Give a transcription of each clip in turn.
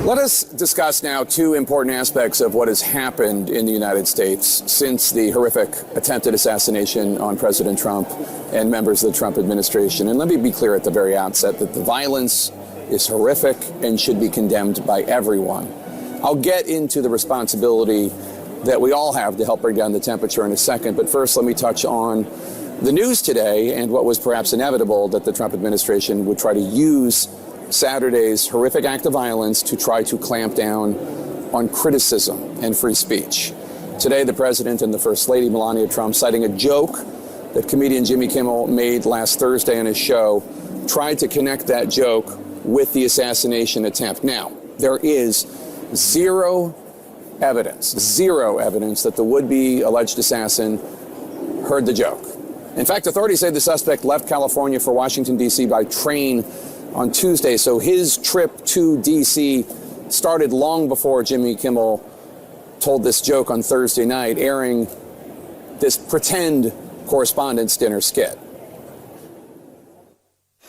Let us discuss now two important aspects of what has happened in the United States since the horrific attempted assassination on President Trump and members of the Trump administration. And let me be clear at the very outset that the violence is horrific and should be condemned by everyone. I'll get into the responsibility that we all have to help bring down the temperature in a second. But first, let me touch on the news today and what was perhaps inevitable, that the Trump administration would try to use Saturday's horrific act of violence to try to clamp down on criticism and free speech. Today, the president and the First Lady, Melania Trump, citing a joke that comedian Jimmy Kimmel made last Thursday on his show, tried to connect that joke with the assassination attempt. Now, there is zero evidence that the would-be alleged assassin heard the joke. In fact, authorities say the suspect left California for Washington, D.C. by train on Tuesday, so his trip to D.C. started long before Jimmy Kimmel told this joke on Thursday night, airing this pretend correspondence dinner skit.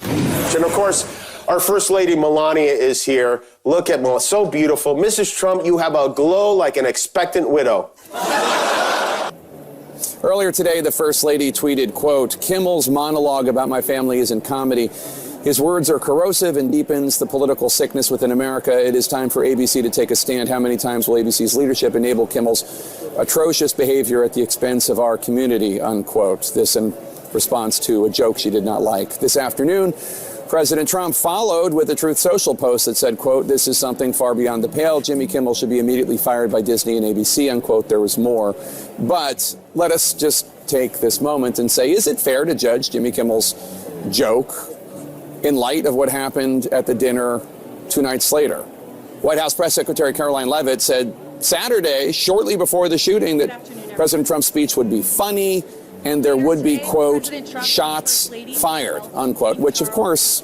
And of course, our First Lady Melania is here. Look at Melania, so beautiful. Mrs. Trump, you have a glow like an expectant widow. Earlier today, the First Lady tweeted, quote, "Kimmel's monologue about my family isn't comedy. His words are corrosive and deepens the political sickness within America. It is time for ABC to take a stand. How many times will ABC's leadership enable Kimmel's atrocious behavior at the expense of our community?" Unquote. This in response to a joke she did not like. This afternoon, President Trump followed with a Truth Social post that said, quote, "This is something far beyond the pale. Jimmy Kimmel should be immediately fired by Disney and ABC," unquote. There was more. But let us just take this moment and say, is it fair to judge Jimmy Kimmel's joke in light of what happened at the dinner 2 nights later? White House Press Secretary Caroline Leavitt said Saturday, shortly before the shooting, that President Trump's speech would be funny and there would be, quote, "shots fired," unquote, which, of course,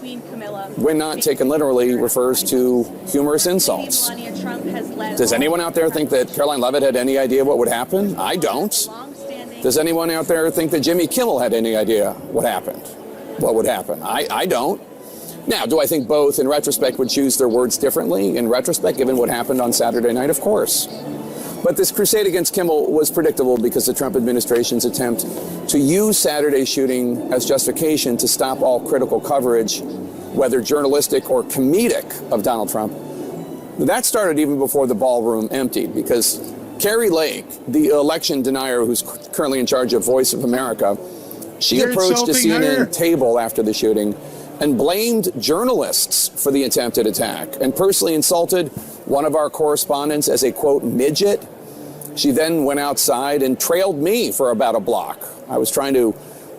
when not taken literally, refers to humorous insults. Does anyone out there think that Caroline Leavitt had any idea what would happen? I don't. Does anyone out there think that Jimmy Kimmel had any idea what happened? What would happen? I don't. Now, do I think both, in retrospect, would choose their words differently? In retrospect, given what happened on Saturday night, of course. But this crusade against Kimmel was predictable because the Trump administration's attempt to use Saturday's shooting as justification to stop all critical coverage, whether journalistic or comedic, of Donald Trump, that started even before the ballroom emptied, because Carrie Lake, the election denier who's currently in charge of Voice of America, she approached a CNN table after the shooting and blamed journalists for the attempted attack and personally insulted one of our correspondents as a, quote, midget. She then went outside and trailed me for about a block. I was trying to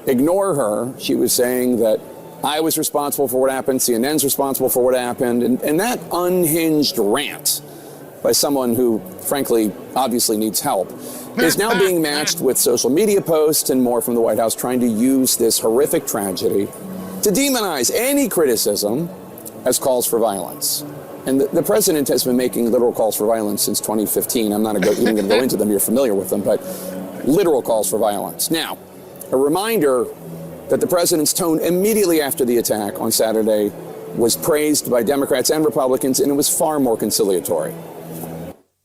ignore her. She was saying that I was responsible for what happened, CNN's responsible for what happened, and that unhinged rant by someone who, frankly, obviously needs help, is now being matched with social media posts and more from the White House trying to use this horrific tragedy to demonize any criticism as calls for violence. And the president has been making literal calls for violence since 2015. I'm not even going to go into them. You're familiar with them, but literal calls for violence. Now, a reminder that the president's tone immediately after the attack on Saturday was praised by Democrats and Republicans, and it was far more conciliatory.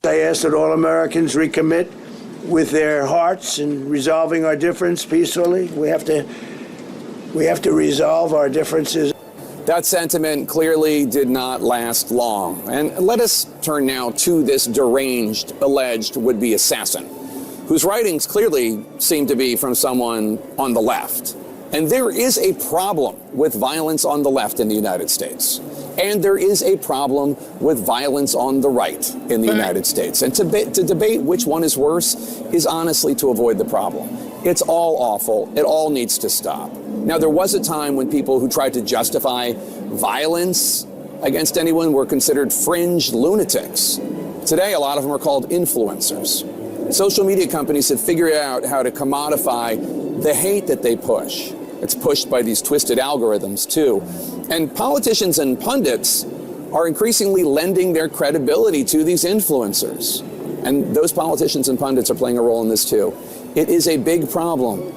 I ask that all Americans recommit with their hearts in resolving our difference peacefully. We have to resolve our differences. That sentiment clearly did not last long. And let us turn now to this deranged, alleged would-be assassin, whose writings clearly seem to be from someone on the left. And there is a problem with violence on the left in the United States. And there is a problem with violence on the right in the United States. And to debate which one is worse is honestly to avoid the problem. It's all awful. It all needs to stop. Now, there was a time when people who tried to justify violence against anyone were considered fringe lunatics. Today, a lot of them are called influencers. Social media companies have figured out how to commodify the hate that they push. It's pushed by these twisted algorithms, too. And politicians and pundits are increasingly lending their credibility to these influencers. And those politicians and pundits are playing a role in this, too. It is a big problem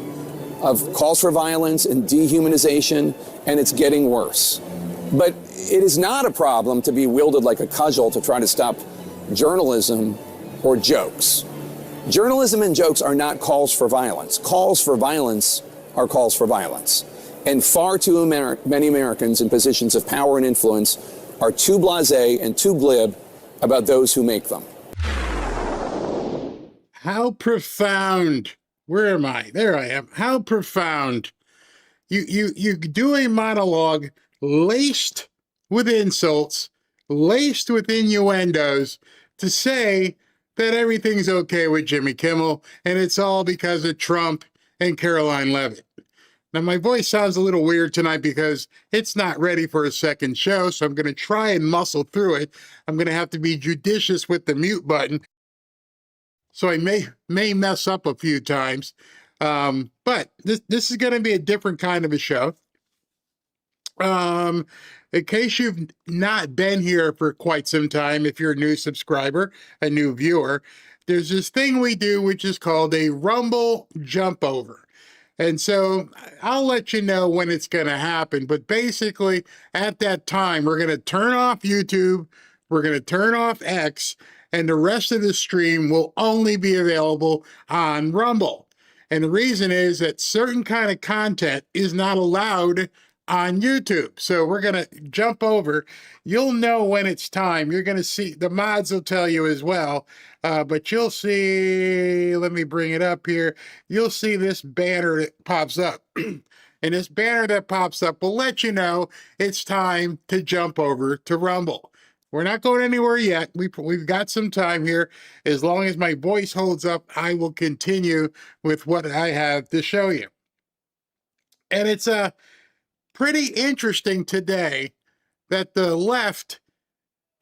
of calls for violence and dehumanization, and it's getting worse. But it is not a problem to be wielded like a cudgel to try to stop journalism or jokes. Journalism and jokes are not calls for violence. Calls for violence are calls for violence. And far too many Americans in positions of power and influence are too blasé and too glib about those who make them. How profound. Where am I? There I am. How profound. You do a monologue laced with insults, laced with innuendos to say that everything's okay with Jimmy Kimmel and it's all because of Trump and Caroline Leavitt. Now, my voice sounds a little weird tonight because it's not ready for a second show, so I'm going to try and muscle through it. I'm going to have to be judicious with the mute button, so I may mess up a few times. But this is going to be a different kind of a show. In case you've not been here for quite some time, if you're a new subscriber, a new viewer, there's this thing we do which is called a Rumble jump over. And so I'll let you know when it's going to happen. But basically, at that time, we're going to turn off YouTube, we're going to turn off X, and the rest of the stream will only be available on Rumble. And the reason is that certain kind of content is not allowed on YouTube. So we're going to jump over. You'll know when it's time. You're going to see, the mods will tell you as well. But you'll see, let me bring it up here. You'll see this banner that pops up. And this banner that pops up will let you know it's time to jump over to Rumble. We're not going anywhere yet. We've got some time here. As long as my voice holds up, I will continue with what I have to show you. And it's pretty interesting today that the left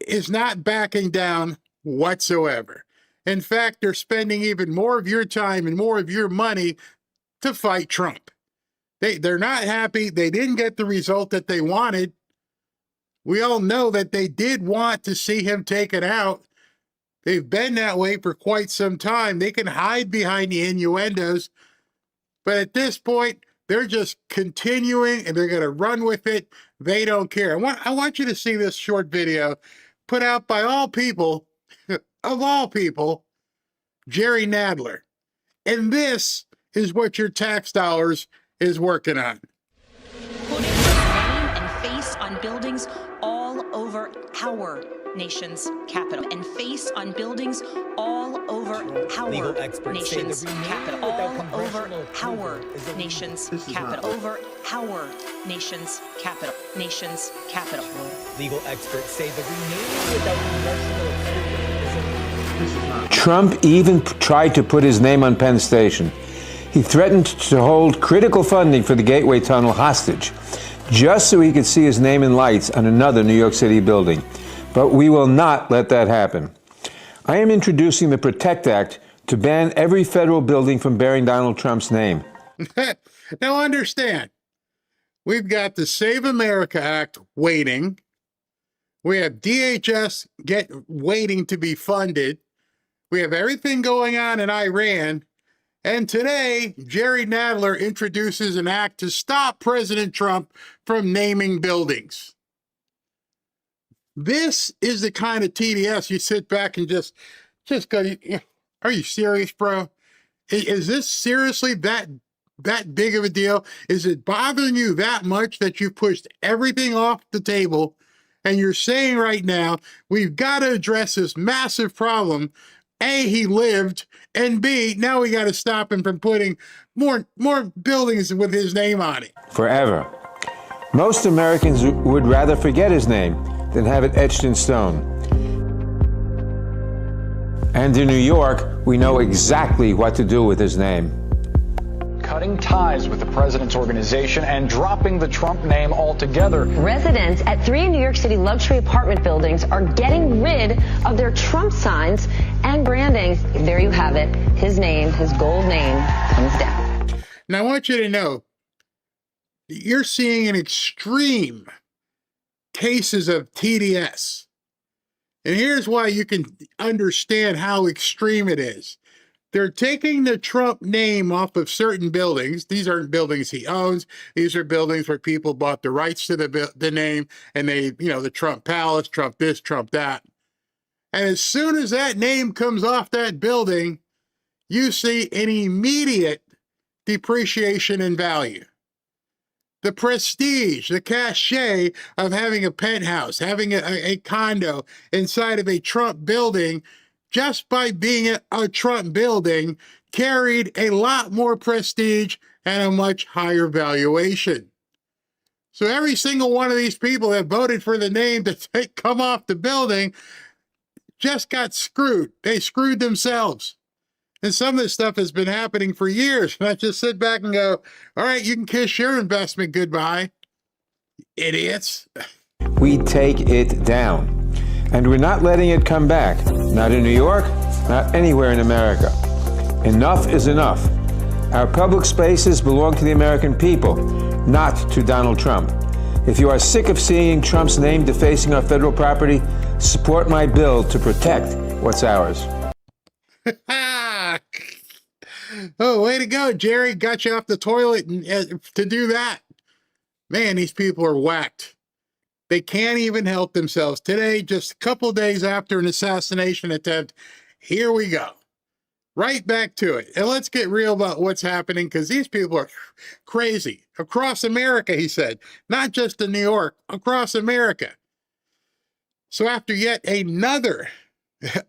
is not backing down whatsoever. In fact, they're spending even more of your time and more of your money to fight Trump. They're not happy. They didn't get the result that they wanted. We all know that they did want to see him taken out. They've been that way for quite some time. They can hide behind the innuendos. But at this point, they're just continuing and they're going to run with it. They don't care. I want you to see this short video put out by all people, of all people, Jerry Nadler. And this is what your tax dollars is working on. Putting his name and face on buildings all over our nation's capital. And face on buildings all over our nation's capital. All over our nation's capital. Over our nation's capital. Nation's capital. Legal experts say the renaming without congressional approval. Trump even tried to put his name on Penn Station. He threatened to hold critical funding for the Gateway Tunnel hostage, just so he could see his name in lights on another New York City building. But we will not let that happen. I am introducing the PROTECT Act to ban every federal building from bearing Donald Trump's name. Now understand, we've got the Save America Act waiting. We have DHS waiting to be funded. We have everything going on in Iran. And today, Jerry Nadler introduces an act to stop President Trump from naming buildings. This is the kind of TDS you sit back and just go, are you serious, bro? Is this seriously that big of a deal? Is it bothering you that much that you pushed everything off the table and you're saying right now, we've got to address this massive problem? A, he lived, and B, now we got to stop him from putting more buildings with his name on it. Forever. Most Americans would rather forget his name than have it etched in stone. And in New York, we know exactly what to do with his name. Cutting ties with the president's organization and dropping the Trump name altogether. Residents at 3 New York City luxury apartment buildings are getting rid of their Trump signs and branding. There you have it. His name, his gold name, comes down. Now, I want you to know, you're seeing an extreme cases of TDS. And here's why you can understand how extreme it is. They're taking the Trump name off of certain buildings. These aren't buildings he owns. These are buildings where people bought the rights to the name, and they, the Trump Palace, Trump this, Trump that. And as soon as that name comes off that building, you see an immediate depreciation in value. The prestige, the cachet of having a penthouse, having a condo inside of a Trump building, just by being a Trump building, carried a lot more prestige and a much higher valuation. So every single one of these people that voted for the name to come off the building just got screwed. They screwed themselves. And some of this stuff has been happening for years. And I just sit back and go, all right, you can kiss your investment goodbye, idiots. We take it down. And we're not letting it come back. Not in New York, not anywhere in America. Enough is enough. Our public spaces belong to the American people, not to Donald Trump. If you are sick of seeing Trump's name defacing our federal property, support my bill to protect what's ours. Oh, way to go, Jerry. Got you off the toilet to do that. Man, these people are whacked. They can't even help themselves. Today, just a couple days after an assassination attempt, here we go. Right back to it. And let's get real about what's happening, because these people are crazy. Across America, he said. Not just in New York, across America. So after yet another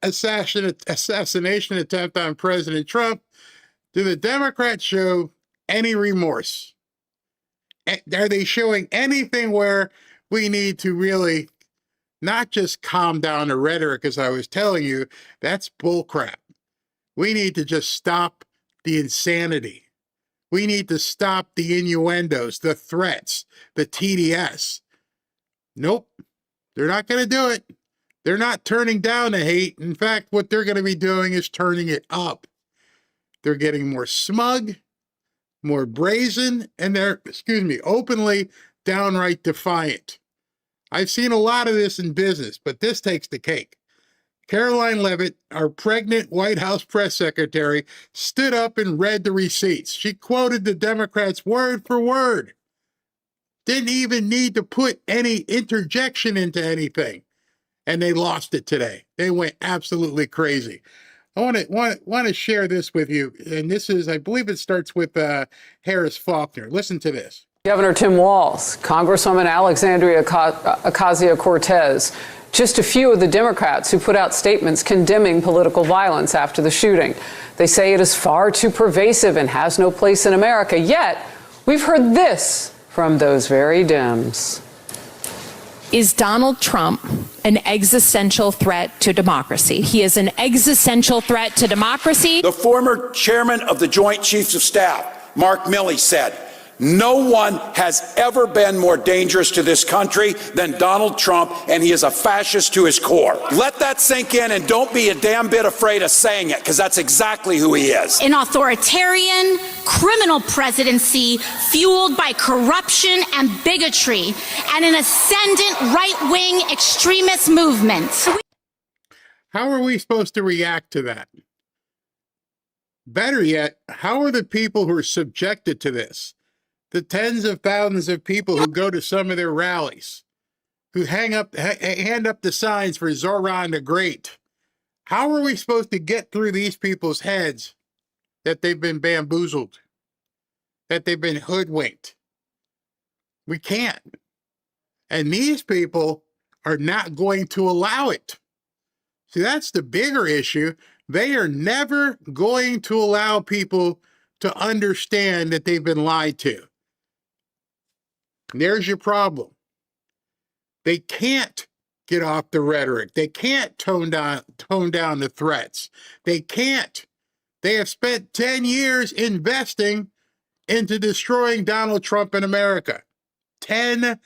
assassination attempt on President Trump, do the Democrats show any remorse? Are they showing anything where we need to really not just calm down the rhetoric, as I was telling you? That's bullcrap. We need to just stop the insanity. We need to stop the innuendos, the threats, the TDS. Nope, they're not going to do it. They're not turning down the hate. In fact, what they're going to be doing is turning it up. They're getting more smug, more brazen, and they're, openly downright defiant. I've seen a lot of this in business, but this takes the cake. Caroline Leavitt, our pregnant White House press secretary, stood up and read the receipts. She quoted the Democrats word for word. Didn't even need to put any interjection into anything. And they lost it today. They went absolutely crazy. I want to share this with you. And this is, I believe it starts with Harris Faulkner. Listen to this. Governor Tim Walz, Congresswoman Alexandria Ocasio-Cortez, just a few of the Democrats who put out statements condemning political violence after the shooting. They say it is far too pervasive and has no place in America. Yet, we've heard this from those very Dems. Is Donald Trump an existential threat to democracy? He is an existential threat to democracy. The former chairman of the Joint Chiefs of Staff, Mark Milley, said, "No one has ever been more dangerous to this country than Donald Trump, and he is a fascist to his core." Let that sink in, and don't be a damn bit afraid of saying it, because that's exactly who he is. An authoritarian, criminal presidency fueled by corruption and bigotry, and an ascendant right-wing extremist movement. How are we supposed to react to that? Better yet, how are the people who are subjected to this? The tens of thousands of people who go to some of their rallies, who hand up the signs for Zoran the Great. How are we supposed to get through these people's heads that they've been bamboozled, that they've been hoodwinked? We can't. And these people are not going to allow it. See, that's the bigger issue. They are never going to allow people to understand that they've been lied to. There's your problem. They can't get off the rhetoric. They can't tone down the threats. They can't. They have spent 10 years investing into destroying Donald Trump in America. 10,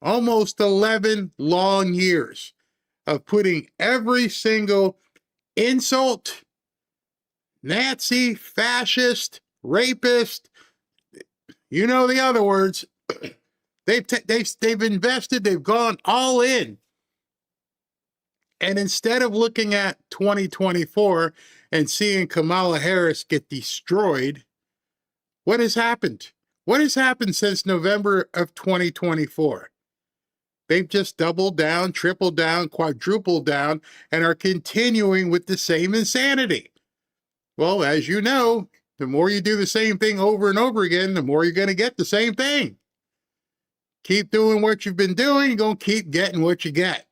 almost 11 long years of putting every single insult, Nazi, fascist, rapist, you know the other words. They've invested, they've gone all in And instead of looking at 2024 and seeing Kamala Harris get destroyed, what has happened? What has happened since November of 2024? They've just doubled down, tripled down, quadrupled down, and are continuing with the same insanity. Well, as you know, the more you do the same thing over and over again, the more you're going to get the same thing. Keep doing what you've been doing, you're going to keep getting what you get.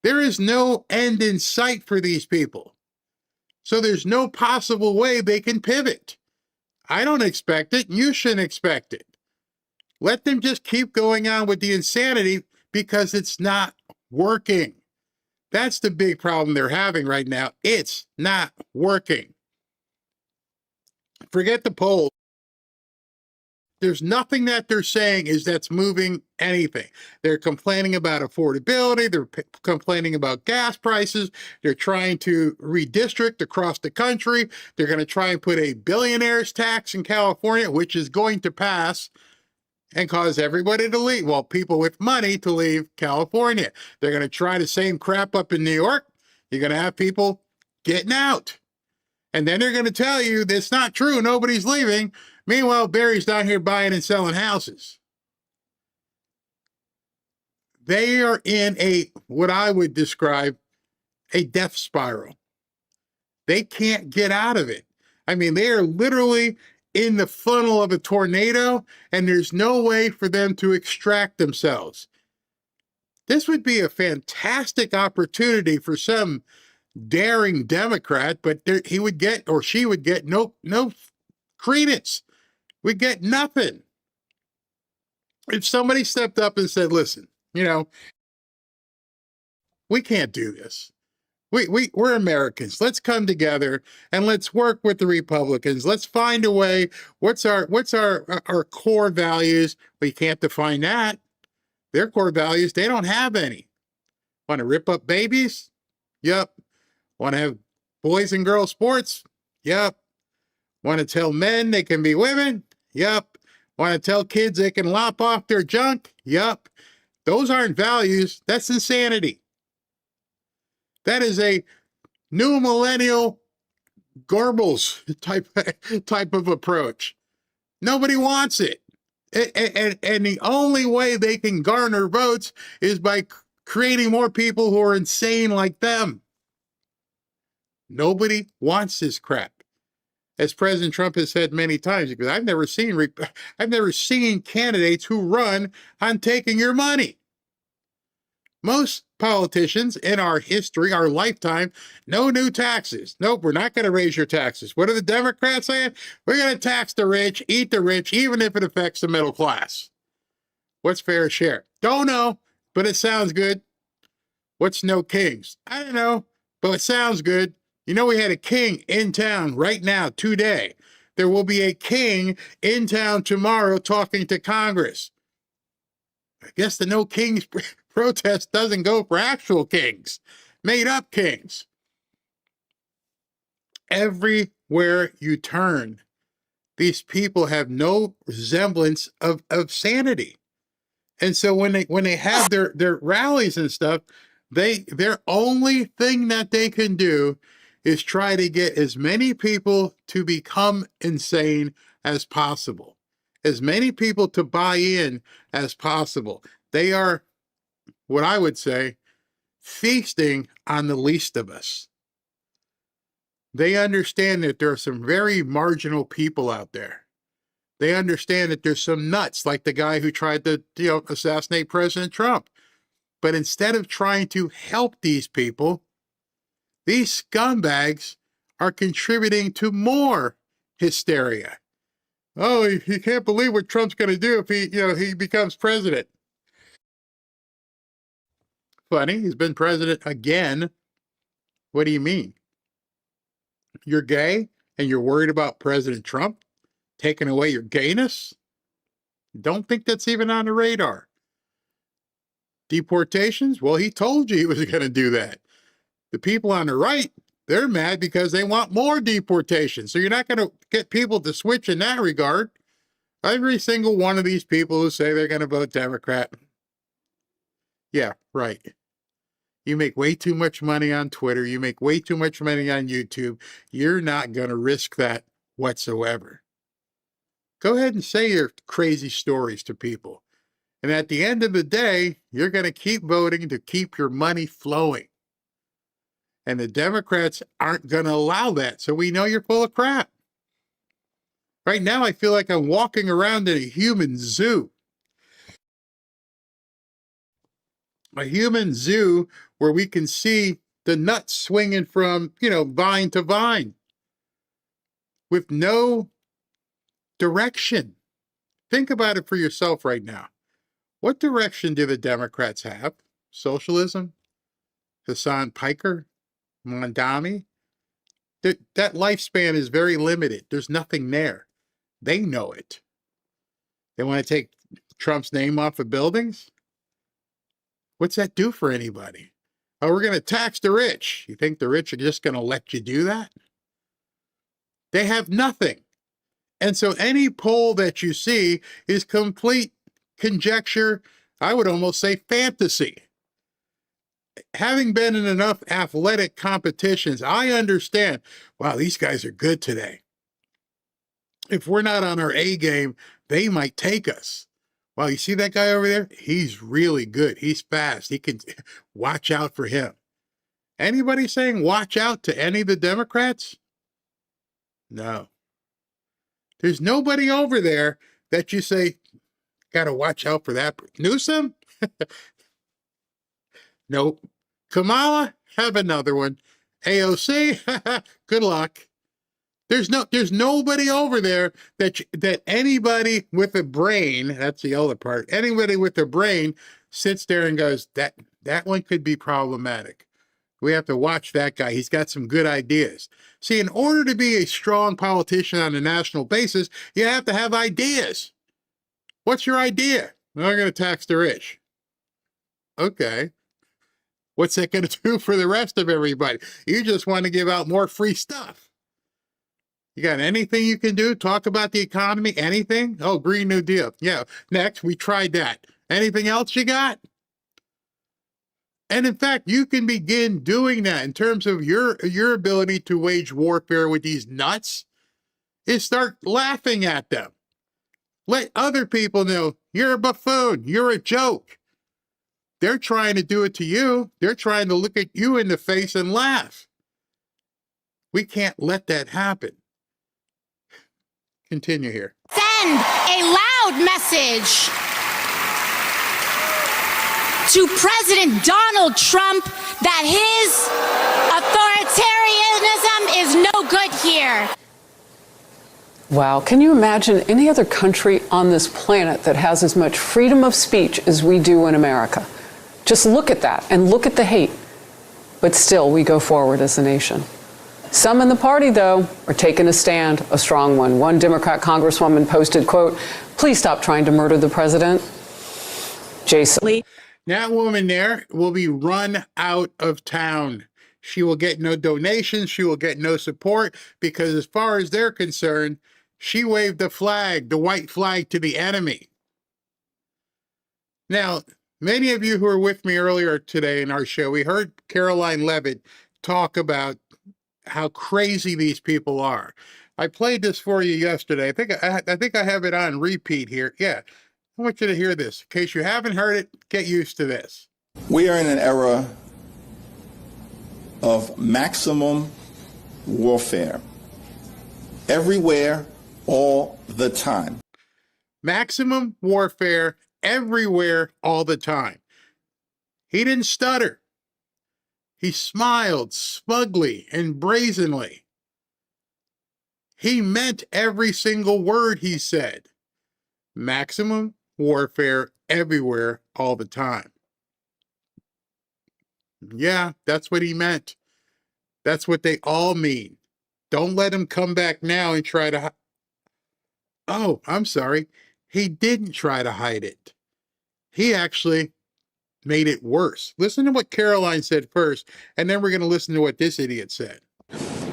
There is no end in sight for these people. So there's no possible way they can pivot. I don't expect it. You shouldn't expect it. Let them just keep going on with the insanity because it's not working. That's the big problem they're having right now. It's not working. Forget the polls. There's nothing that they're saying that's moving anything. They're complaining about affordability. They're complaining about gas prices. They're trying to redistrict across the country. They're going to try and put a billionaires tax in California, which is going to pass and cause everybody to leave. Well, people with money to leave California. They're going to try the same crap up in New York. You're going to have people getting out. And then they're going to tell you that's not true. Nobody's leaving. Meanwhile, Barry's down here buying and selling houses. They are in what I would describe a death spiral. They can't get out of it. I mean, they are literally in the funnel of a tornado, and there's no way for them to extract themselves. This would be a fantastic opportunity for some daring Democrat, but he would get, or she would get, no credence. We get nothing. If somebody stepped up and said, listen, we can't do this. We're Americans. Let's come together and let's work with the Republicans. Let's find a way. What's our core values? We can't define that. Their core values, they don't have any. Want to rip up babies? Yep. Want to have boys and girls sports? Yep. Want to tell men they can be women? Yep. Want to tell kids they can lop off their junk? Yep. Those aren't values. That's insanity. That is a new millennial Goebbels type of approach. Nobody wants it. And the only way they can garner votes is by creating more people who are insane like them. Nobody wants this crap. As President Trump has said many times, because I've never seen candidates who run on taking your money. Most politicians in our history, our lifetime, no new taxes. Nope, we're not going to raise your taxes. What are the Democrats saying? We're going to tax the rich, eat the rich, even if it affects the middle class. What's fair share? Don't know, but it sounds good. What's no kings? I don't know, but it sounds good. We had a king in town right now, today. There will be a king in town tomorrow talking to Congress. I guess the no kings protest doesn't go for actual kings, made up kings. Everywhere you turn, these people have no resemblance of sanity. And so when they have their rallies and stuff, their only thing that they can do is try to get as many people to become insane as possible, as many people to buy in as possible. They are, what I would say, feasting on the least of us. They understand that there are some very marginal people out there. They understand that there's some nuts, like the guy who tried to assassinate President Trump. But instead of trying to help these people, these scumbags are contributing to more hysteria. Oh, you can't believe what Trump's going to do if he becomes president. Funny, he's been president again. What do you mean? You're gay and you're worried about President Trump taking away your gayness? Don't think that's even on the radar. Deportations? Well, he told you he was going to do that. The people on the right, they're mad because they want more deportation. So you're not going to get people to switch in that regard. Every single one of these people who say they're going to vote Democrat. Yeah, right. You make way too much money on Twitter. You make way too much money on YouTube. You're not going to risk that whatsoever. Go ahead and say your crazy stories to people. And at the end of the day, you're going to keep voting to keep your money flowing. And the Democrats aren't going to allow that. So we know you're full of crap. Right now, I feel like I'm walking around in a human zoo. A human zoo where we can see the nuts swinging from, vine to vine with no direction. Think about it for yourself right now. What direction do the Democrats have? Socialism? Hassan Piker? Mondami? That lifespan is very limited. There's nothing there. They know it. They want to take Trump's name off of buildings? What's that do for anybody? Oh, we're going to tax the rich. You think the rich are just going to let you do that? They have nothing. And so any poll that you see is complete conjecture. I would almost say fantasy. Having been in enough athletic competitions, I understand, wow, these guys are good today. If we're not on our A game, they might take us. Well, you see that guy over there? He's really good. He's fast. He can watch out for him. Anybody saying watch out to any of the Democrats? No. There's nobody over there that you say, got to watch out for that. Newsom? Nope. Kamala? Have another one. AOC? Good luck. There's nobody over there that anybody with a brain, that's the other part, anybody with a brain sits there and goes, that one could be problematic. We have to watch that guy. He's got some good ideas. See, in order to be a strong politician on a national basis, you have to have ideas. What's your idea? Well, I'm going to tax the rich. Okay. What's that going to do for the rest of everybody? You just want to give out more free stuff. You got anything you can do? Talk about the economy? Anything? Oh, Green New Deal. Yeah. Next, we tried that. Anything else you got? And in fact, you can begin doing that in terms of your ability to wage warfare with these nuts is start laughing at them. Let other people know you're a buffoon. You're a joke. They're trying to do it to you. They're trying to look at you in the face and laugh. We can't let that happen. Continue here. Send a loud message to President Donald Trump that his authoritarianism is no good here. Wow. Can you imagine any other country on this planet that has as much freedom of speech as we do in America? Just look at that and look at the hate. But still, we go forward as a nation. Some in the party, though, are taking a stand, a strong one. One Democrat congresswoman posted, quote, "Please stop trying to murder the president." Jason. That woman there will be run out of town. She will get no donations. She will get no support because as far as they're concerned, she waved the flag, the white flag, to the enemy. Now, many of you who were with me earlier today in our show, we heard Caroline Levitt talk about how crazy these people are. I played this for you yesterday. I think I have it on repeat here. Yeah, I want you to hear this. In case you haven't heard it, get used to this. We are in an era of maximum warfare. Everywhere, all the time. Maximum warfare everywhere, all the time. He didn't stutter. He smiled smugly and brazenly. He meant every single word he said. Maximum warfare everywhere, all the time. Yeah, that's what he meant. That's what they all mean. Don't let him come back now and try to... Oh, I'm sorry. He didn't try to hide it. He actually made it worse. Listen to what Caroline said first, and then we're going to listen to what this idiot said.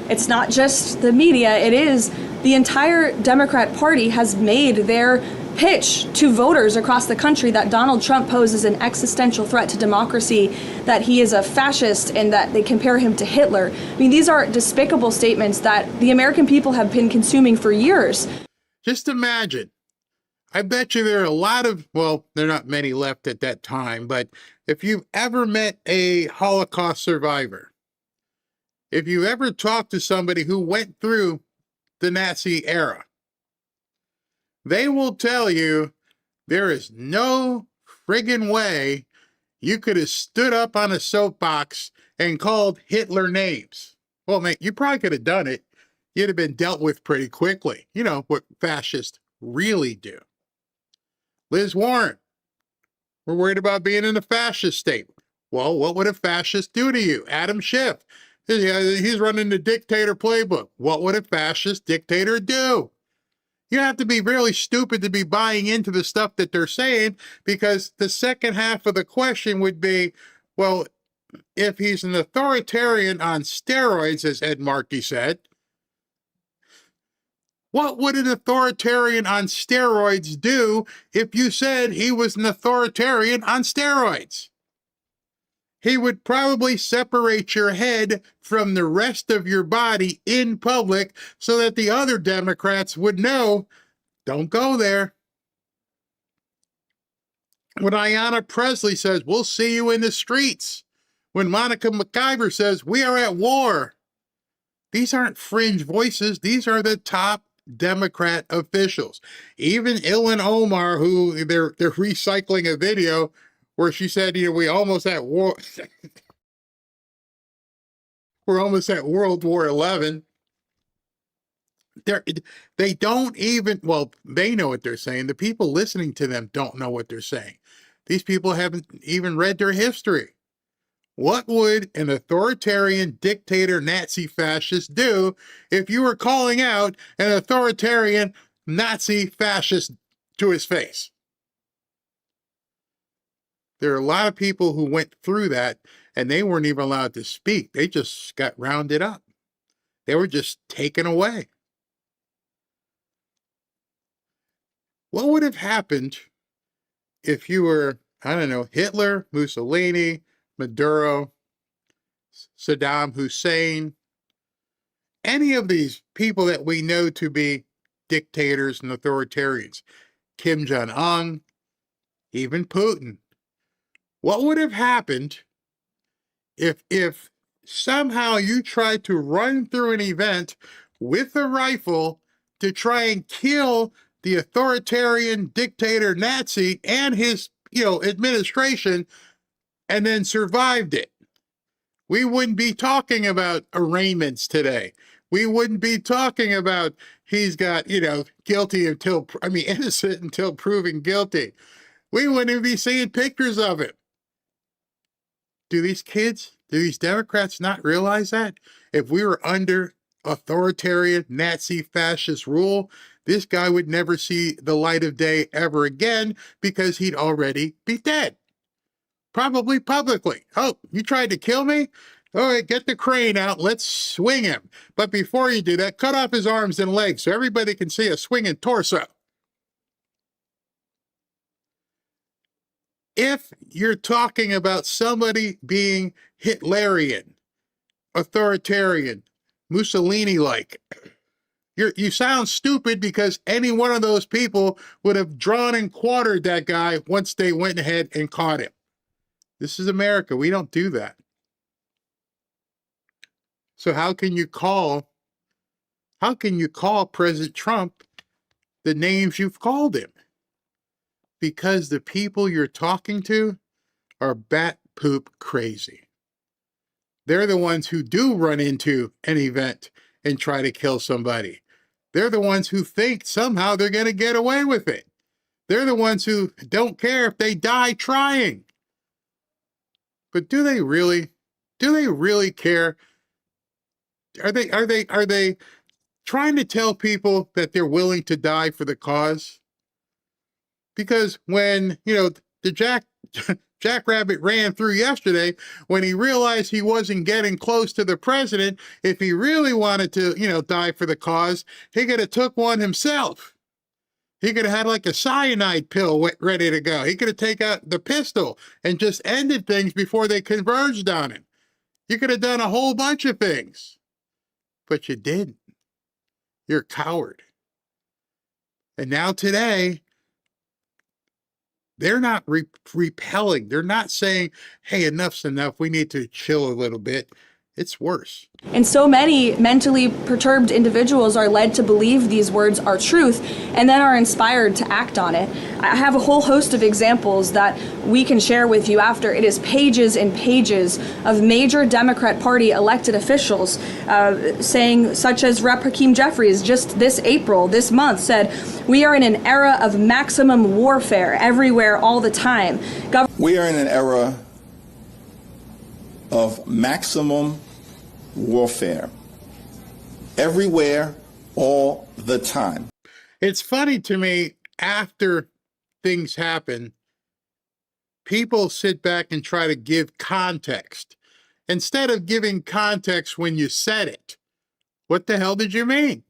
It's not just the media, it is the entire Democrat Party has made their pitch to voters across the country that Donald Trump poses an existential threat to democracy, that he is a fascist, and that they compare him to Hitler. I mean, these are despicable statements that the American people have been consuming for years. Just imagine. I bet you there are a lot of, well, there are not many left at that time, but if you've ever met a Holocaust survivor, if you ever talked to somebody who went through the Nazi era, they will tell you there is no friggin' way you could have stood up on a soapbox and called Hitler names. Well, mate, you probably could have done it. You'd have been dealt with pretty quickly. You know what fascists really do. Liz Warren, we're worried about being in a fascist state. Well, what would a fascist do to you? Adam Schiff, he's running the dictator playbook. What would a fascist dictator do? You have to be really stupid to be buying into the stuff that they're saying, because the second half of the question would be, well, if he's an authoritarian on steroids, as Ed Markey said, what would an authoritarian on steroids do if you said he was an authoritarian on steroids? He would probably separate your head from the rest of your body in public so that the other Democrats would know, don't go there. When Ayanna Pressley says, we'll see you in the streets. When Monica McIver says, we are at war. These aren't fringe voices. These are the top Democrat officials. Even Ilhan Omar, who they're recycling a video where she said, you know, we almost at war. We're almost at World War XI. They don't even, well, they know what they're saying. The people listening to them don't know what they're saying. These people haven't even read their history. What would an authoritarian dictator Nazi fascist do if you were calling out an authoritarian Nazi fascist to his face? There are a lot of people who went through that and they weren't even allowed to speak. They just got rounded up. They were just taken away. What would have happened if you were, I don't know, Hitler, Mussolini, Maduro, Saddam Hussein, any of these people that we know to be dictators and authoritarians, Kim Jong-un, even Putin? What would have happened if somehow you tried to run through an event with a rifle to try and kill the authoritarian dictator Nazi and his, administration, and then survived it? We wouldn't be talking about arraignments today. We wouldn't be talking about he's got, innocent until proven guilty. We wouldn't even be seeing pictures of him. Do these Democrats not realize that? If we were under authoritarian Nazi fascist rule, this guy would never see the light of day ever again because he'd already be dead. Probably publicly. Oh, you tried to kill me? All right, get the crane out. Let's swing him. But before you do that, cut off his arms and legs so everybody can see a swinging torso. If you're talking about somebody being Hitlerian, authoritarian, Mussolini-like, you sound stupid because any one of those people would have drawn and quartered that guy once they went ahead and caught him. This is America. We don't do that. So how can you call President Trump the names you've called him? Because the people you're talking to are bat poop crazy. They're the ones who do run into an event and try to kill somebody. They're the ones who think somehow they're going to get away with it. They're the ones who don't care if they die trying. But do they really care? Are they trying to tell people that they're willing to die for the cause? Because when, the Jackrabbit ran through yesterday, when he realized he wasn't getting close to the president, if he really wanted to, die for the cause, he could have took one himself. He could have had like a cyanide pill ready to go. He could have taken out the pistol and just ended things before they converged on him. You could have done a whole bunch of things, but you didn't. You're a coward. And now today, they're not repelling. They're not saying, hey, enough's enough. We need to chill a little bit. It's worse. And so many mentally perturbed individuals are led to believe these words are truth and then are inspired to act on it. I have a whole host of examples that we can share with you after. It is pages and pages of major Democrat Party elected officials saying, such as Rep. Hakeem Jeffries just this month said, we are in an era of maximum warfare everywhere all the time. We are in an era of maximum warfare everywhere all the time. It's funny to me, after things happen, people sit back and try to give context instead of giving context when you said it. What the hell did you mean?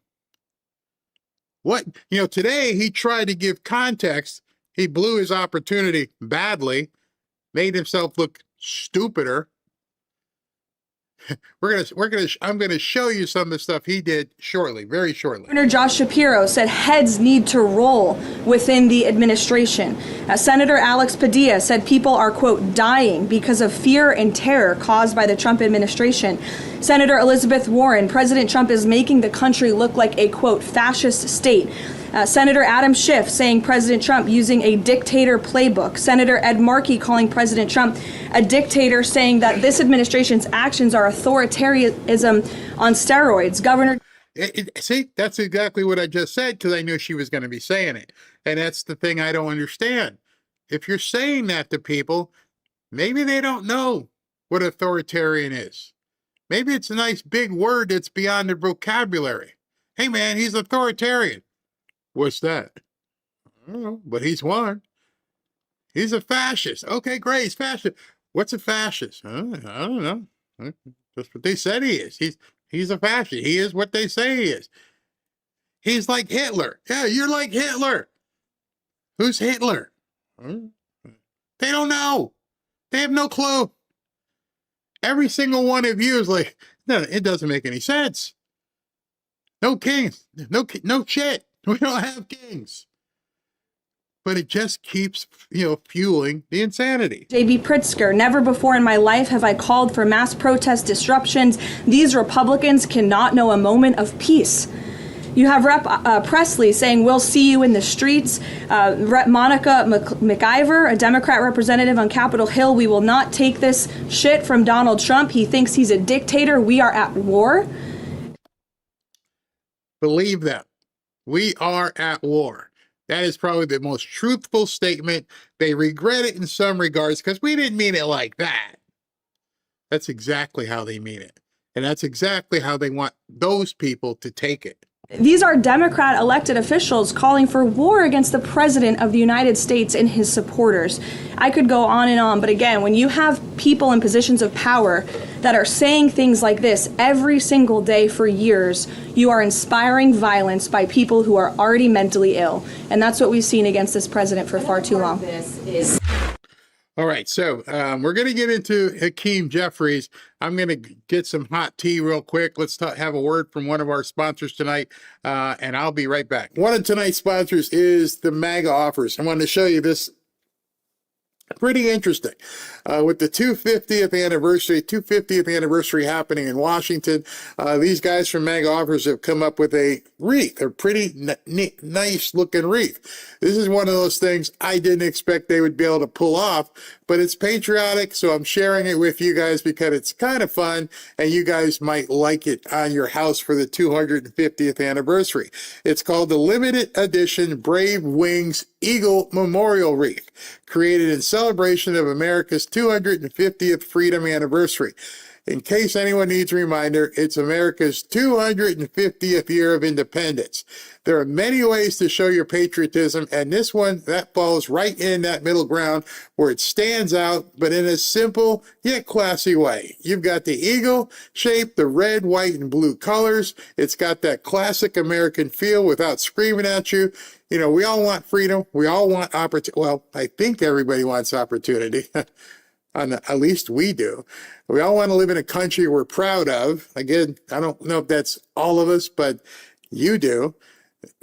What, today he tried to give context. He blew his opportunity badly, made himself look stupider. I'm gonna show you some of the stuff he did shortly, very shortly. Governor Josh Shapiro said heads need to roll within the administration. Senator Alex Padilla said people are, quote, dying because of fear and terror caused by the Trump administration. Senator Elizabeth Warren, President Trump is making the country look like a, quote, fascist state. Senator Adam Schiff saying President Trump using a dictator playbook. Senator Ed Markey calling President Trump a dictator, saying that this administration's actions are authoritarianism on steroids. Governor... See, that's exactly what I just said, because I knew she was going to be saying it. And that's the thing I don't understand. If you're saying that to people, maybe they don't know what authoritarian is. Maybe it's a nice big word that's beyond their vocabulary. Hey, man, he's authoritarian. What's that? I don't know, but he's one. He's a fascist. Okay, great, he's fascist. What's a fascist? I don't know. That's what they said he is. He's a fascist. He is what they say he is. He's like Hitler. Yeah, you're like Hitler. Who's Hitler? They don't know. They have no clue. Every single one of you is like, no, it doesn't make any sense. No kings. No shit. We don't have kings. But it just keeps, fueling the insanity. J.B. Pritzker, never before in my life have I called for mass protest disruptions. These Republicans cannot know a moment of peace. You have Rep. Presley saying, we'll see you in the streets. Rep. Monica McIver, a Democrat representative on Capitol Hill, we will not take this shit from Donald Trump. He thinks he's a dictator. We are at war. Believe them. We are at war. That is probably the most truthful statement. They regret it in some regards because we didn't mean it like that. That's exactly how they mean it. And that's exactly how they want those people to take it. These are Democrat elected officials calling for war against the President of the United States and his supporters. I could go on and on, but again, when you have people in positions of power that are saying things like this every single day for years, you are inspiring violence by people who are already mentally ill. And that's what we've seen against this president for far too long. All right, so we're going to get into Hakeem Jeffries. I'm going to get some hot tea real quick. Let's have a word from one of our sponsors tonight, and I'll be right back. One of tonight's sponsors is the MAGA offers. I wanted to show you this. Pretty interesting. With the 250th anniversary happening in Washington, these guys from MAGA Offers have come up with a wreath, a pretty nice looking wreath. This is one of those things I didn't expect they would be able to pull off, but it's patriotic, so I'm sharing it with you guys because it's kind of fun, and you guys might like it on your house for the 250th anniversary. It's called the Limited Edition Brave Wings Eagle Memorial Wreath, created in celebration of America's 250th freedom anniversary. In case anyone needs a reminder, it's America's 250th year of independence. There are many ways to show your patriotism, and this one, that falls right in that middle ground where it stands out, but in a simple yet classy way. You've got the eagle shape, the red, white, and blue colors. It's got that classic American feel without screaming at you. we all want freedom. We all want opportunity. Well, I think everybody wants opportunity. At least we do. We all want to live in a country we're proud of. Again, I don't know if that's all of us, but you do.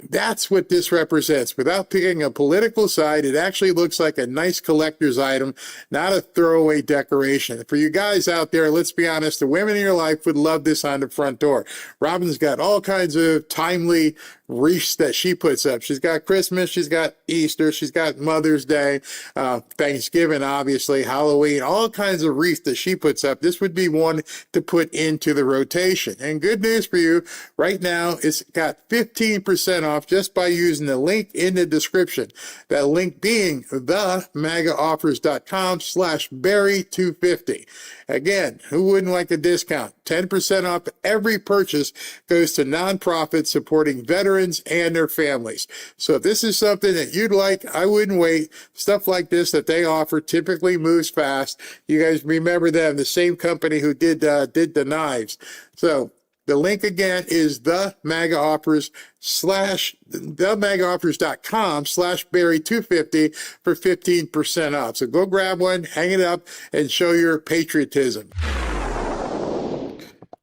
That's what this represents. Without picking a political side, it actually looks like a nice collector's item, not a throwaway decoration. For you guys out there, let's be honest, the women in your life would love this on the front door. Robin's got all kinds of timely wreaths that she puts up. She's got Christmas, she's got Easter, she's got Mother's Day, Thanksgiving, obviously, Halloween, all kinds of wreaths that she puts up. This would be one to put into the rotation. And good news for you, right now, it's got 15% off just by using the link in the description. That link being themagaoffers.com/Barry250. Again, who wouldn't like a discount? 10% off every purchase goes to nonprofits supporting veterans and their families. So if this is something that you'd like, I wouldn't wait. Stuff like this that they offer typically moves fast. You guys remember them, the same company who did the knives. So the link again is themagaoffers.com/Barry250 for 15% off. So go grab one, hang it up, and show your patriotism.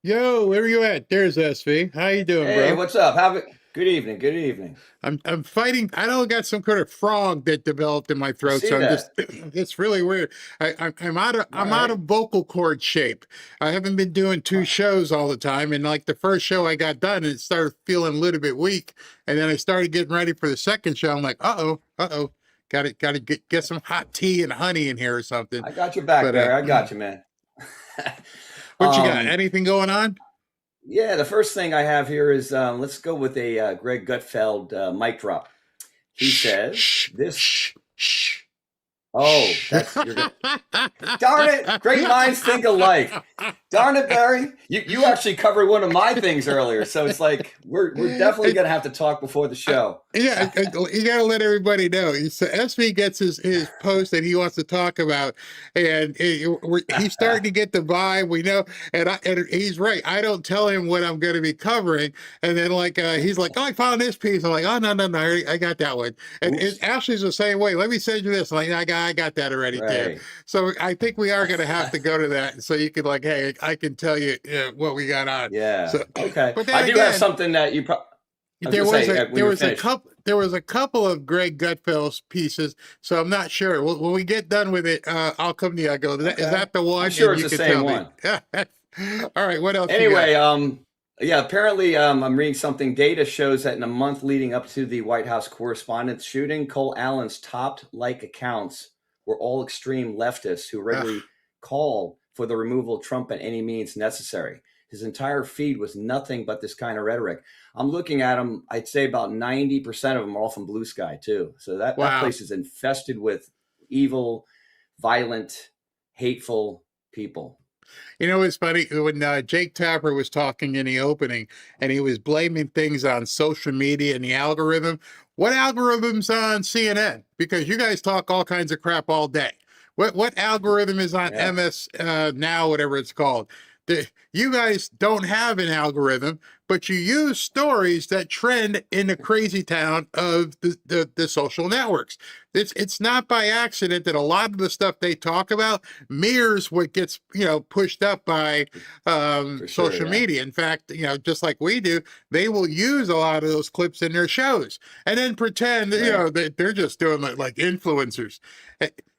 Yo, where are you at? There's SV. How you doing, bro? Hey, what's up? Good evening. Good evening. I'm fighting. I don't got some kind of frog that developed in my throat, so I'm just. It's really weird. I'm out of vocal cord shape. I haven't been doing two shows all the time, and like the first show I got done, it started feeling a little bit weak, and then I started getting ready for the second show. I'm like, uh oh, got to get some hot tea and honey in here or something. I got your back, Barry. I got you, man. What you got? Anything going on? Yeah, the first thing I have here is let's go with a Greg Gutfeld mic drop. He says this. Oh, that's you're gonna, darn it! Great minds think alike. Darn it, Barry! You actually covered one of my things earlier, so it's like we're definitely gonna have to talk before the show. Yeah, you gotta let everybody know. So SV gets his post that he wants to talk about, and he's starting to get the vibe. We know, and he's right. I don't tell him what I'm going to be covering, and then he's like, "Oh, I found this piece." I'm like, "Oh no, I got that one." And Ashley's the same way. Let me send you this. Like, I got that already, too. So I think we are going to have to go to that, so you can hey, I can tell you what we got on. Yeah. So, okay. But I do have something that you probably. There was a couple of Greg Gutfeld's pieces, so I'm not sure. When we get done with it, I'll come to you. I go, is that the one? I'm sure it's the same one. All right, what else? Anyway, yeah, apparently I'm reading something. Data shows that in a month leading up to the White House Correspondents' shooting, Cole Allen's top accounts were all extreme leftists who regularly call for the removal of Trump at any means necessary. His entire feed was nothing but this kind of rhetoric. I'm looking at them. I'd say about 90% of them are all from Blue Sky too. So that place is infested with evil, violent, hateful people. You know, it's funny when Jake Tapper was talking in the opening and he was blaming things on social media and the algorithm. What algorithm's on CNN? Because you guys talk all kinds of crap all day. What algorithm is on MS Now, whatever it's called? You guys don't have an algorithm, but you use stories that trend in the crazy town of the social networks. It's not by accident that a lot of the stuff they talk about mirrors what gets pushed up by social media. In fact, just like we do, they will use a lot of those clips in their shows and then pretend that they're just doing like influencers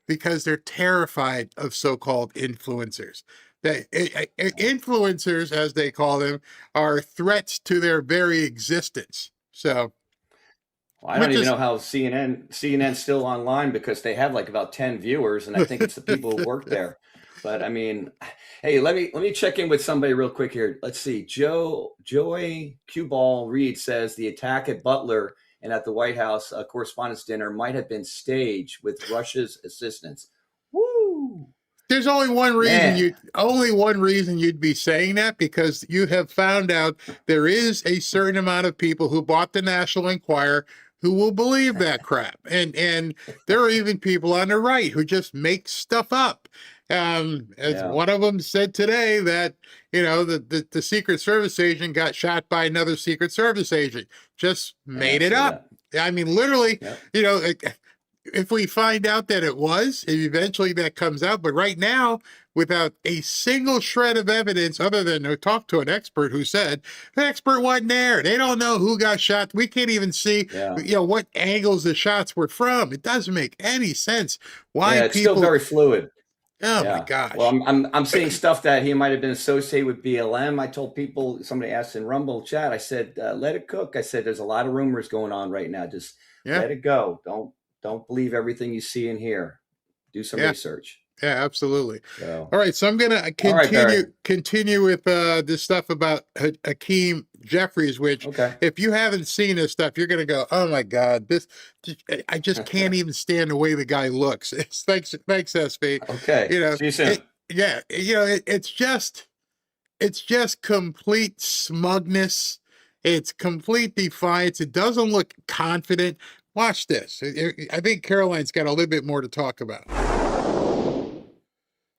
because they're terrified of so-called influencers. Influencers, as they call them, are threats to their very existence. So, I don't even know how CNN's still online because they have like about 10 viewers, and I think it's the people who work there. But I mean, hey, let me check in with somebody real quick here. Let's see. Joy Q-Ball Reed says the attack at Butler and at the White House Correspondents' Dinner might have been staged with Russia's assistance. Woo! There's only one reason you'd be saying that, because you have found out there is a certain amount of people who bought the National Enquirer who will believe that crap, and there are even people on the right who just make stuff up. One of them said today that the Secret Service agent got shot by another Secret Service agent. Just made it up. I mean, literally, Yep. you know, if we find out that it was, eventually that comes out. But right now, without a single shred of evidence other than talk to an expert who said the expert wasn't there. They don't know who got shot. We can't even see, Yeah. what angles the shots were from. It doesn't make any sense. Why Yeah, it's people? still very fluid. Oh Yeah. my gosh. Well, I'm seeing stuff that he might have been associated with BLM. I told people, somebody asked in Rumble chat, I said, let it cook. I said, there's a lot of rumors going on right now. Just let it go. Don't believe everything you see and hear. Do some research. Yeah, absolutely. So, all right, so I'm gonna continue with this stuff about Hakeem Jeffries, which if you haven't seen this stuff, you're gonna go, oh my God, I just can't even stand the way the guy looks. Thanks, SB. Okay. See you soon. It's just complete smugness. It's complete defiance. It doesn't look confident. Watch this. I think Caroline's got a little bit more to talk about.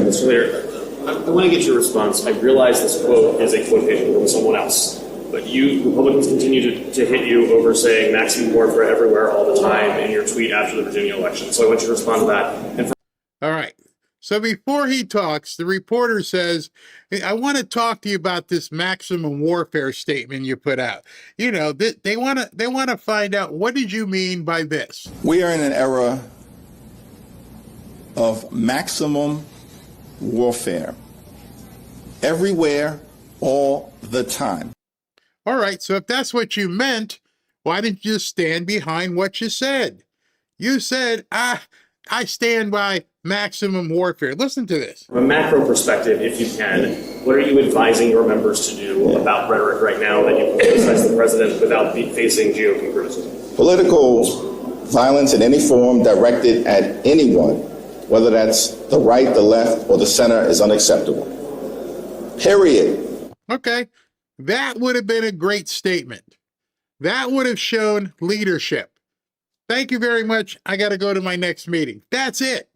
Mr. Lear, I want to get your response. I realize this quote is a quotation from someone else, but you Republicans continue to hit you over saying maximum warfare everywhere all the time in your tweet after the Virginia election. So I want you to respond to that. All right. So before he talks, the reporter says, I want to talk to you about this maximum warfare statement you put out. You know, they want to find out, what did you mean by this? We are in an era of maximum warfare. Everywhere, all the time. All right, so if that's what you meant, why didn't you just stand behind what you said? You said, I stand by maximum warfare. Listen to this. From a macro perspective, if you can, what are you advising your members to do about rhetoric right now that you can criticize the president without facing GOP criticism? Political violence in any form directed at anyone, whether that's the right, the left, or the center, is unacceptable. Period. Okay, that would have been a great statement. That would have shown leadership. Thank you very much. I got to go to my next meeting. That's it.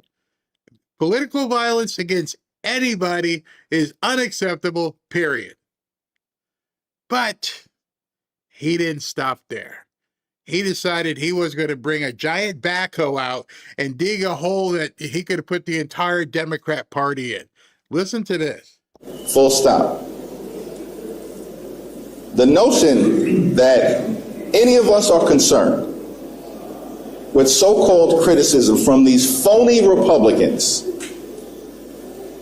Political violence against anybody is unacceptable, period. But he didn't stop there. He decided he was going to bring a giant backhoe out and dig a hole that he could have put the entire Democrat Party in. Listen to this. Full stop. The notion that any of us are concerned with so-called criticism from these phony Republicans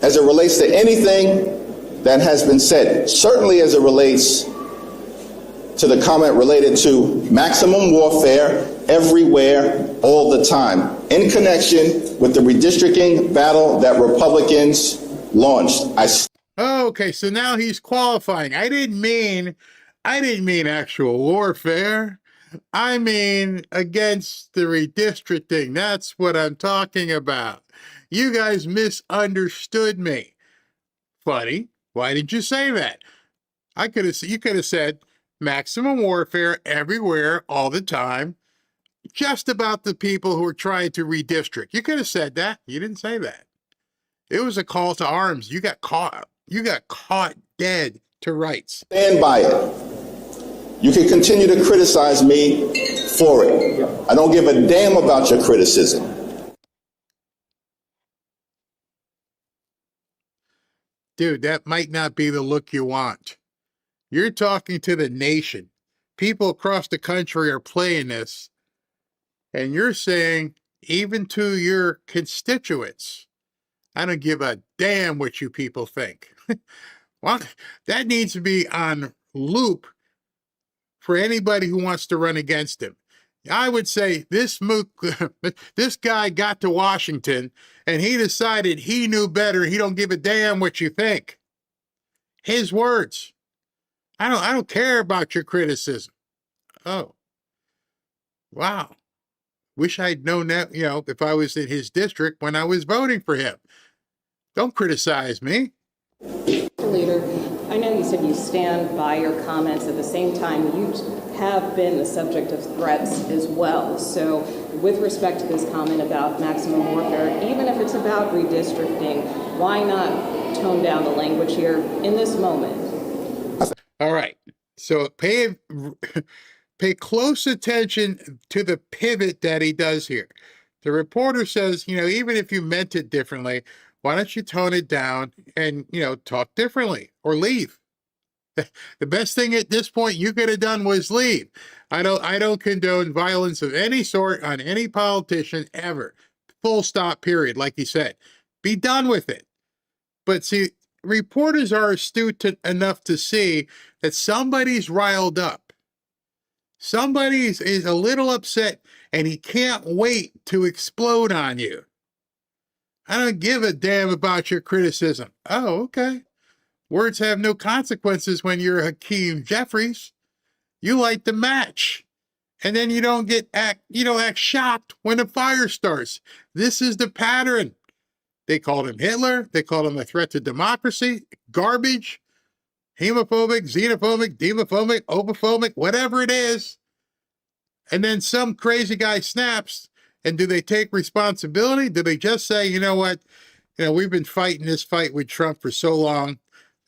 as it relates to anything that has been said, certainly as it relates to the comment related to maximum warfare everywhere, all the time, in connection with the redistricting battle that Republicans launched. Okay, so now he's qualifying. I didn't mean actual warfare. I mean against the redistricting. That's what I'm talking about. You guys misunderstood me. Funny. Why did you say that? You could have said maximum warfare everywhere, all the time, just about the people who are trying to redistrict. You could have said that. You didn't say that. It was a call to arms. You got caught. You got caught dead to rights. Stand by it. You can continue to criticize me for it. I don't give a damn about your criticism. Dude, that might not be the look you want. You're talking to the nation. People across the country are playing this. And you're saying, even to your constituents, I don't give a damn what you people think. Well, that needs to be on loop for anybody who wants to run against him. I would say this guy got to Washington and he decided he knew better. He don't give a damn what you think. His words. I don't care about your criticism. Oh. Wow. Wish I'd known that, if I was in his district when I was voting for him. Don't criticize me. Leader, I know you said you stand by your comments. At the same time, you have been the subject of threats as well. So with respect to this comment about maximum warfare, even if it's about redistricting, why not tone down the language here in this moment? All right. So pay close attention to the pivot that he does here. The reporter says, even if you meant it differently, why don't you tone it down and, talk differently or leave? The best thing at this point you could have done was leave. I don't condone violence of any sort on any politician ever. Full stop, period, like he said. Be done with it. But see, reporters are astute enough to see that somebody's riled up. Somebody is a little upset and he can't wait to explode on you. I don't give a damn about your criticism. Oh, okay. Words have no consequences when you're Hakeem Jeffries. You light the match. And then you don't act shocked when a fire starts. This is the pattern. They called him Hitler. They called him a threat to democracy. Garbage. Homophobic, xenophobic, demophobic, homophobic, whatever it is. And then some crazy guy snaps. And do they take responsibility? Do they just say, you know what? We've been fighting this fight with Trump for so long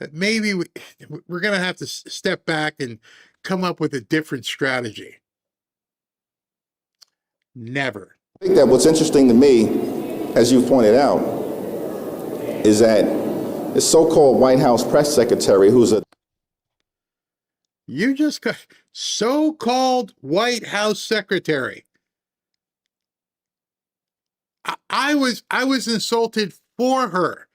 that maybe we're going to have to step back and come up with a different strategy. Never. I think that what's interesting to me, as you pointed out, is that the so-called White House press secretary, who's a so-called White House secretary. I was insulted for her.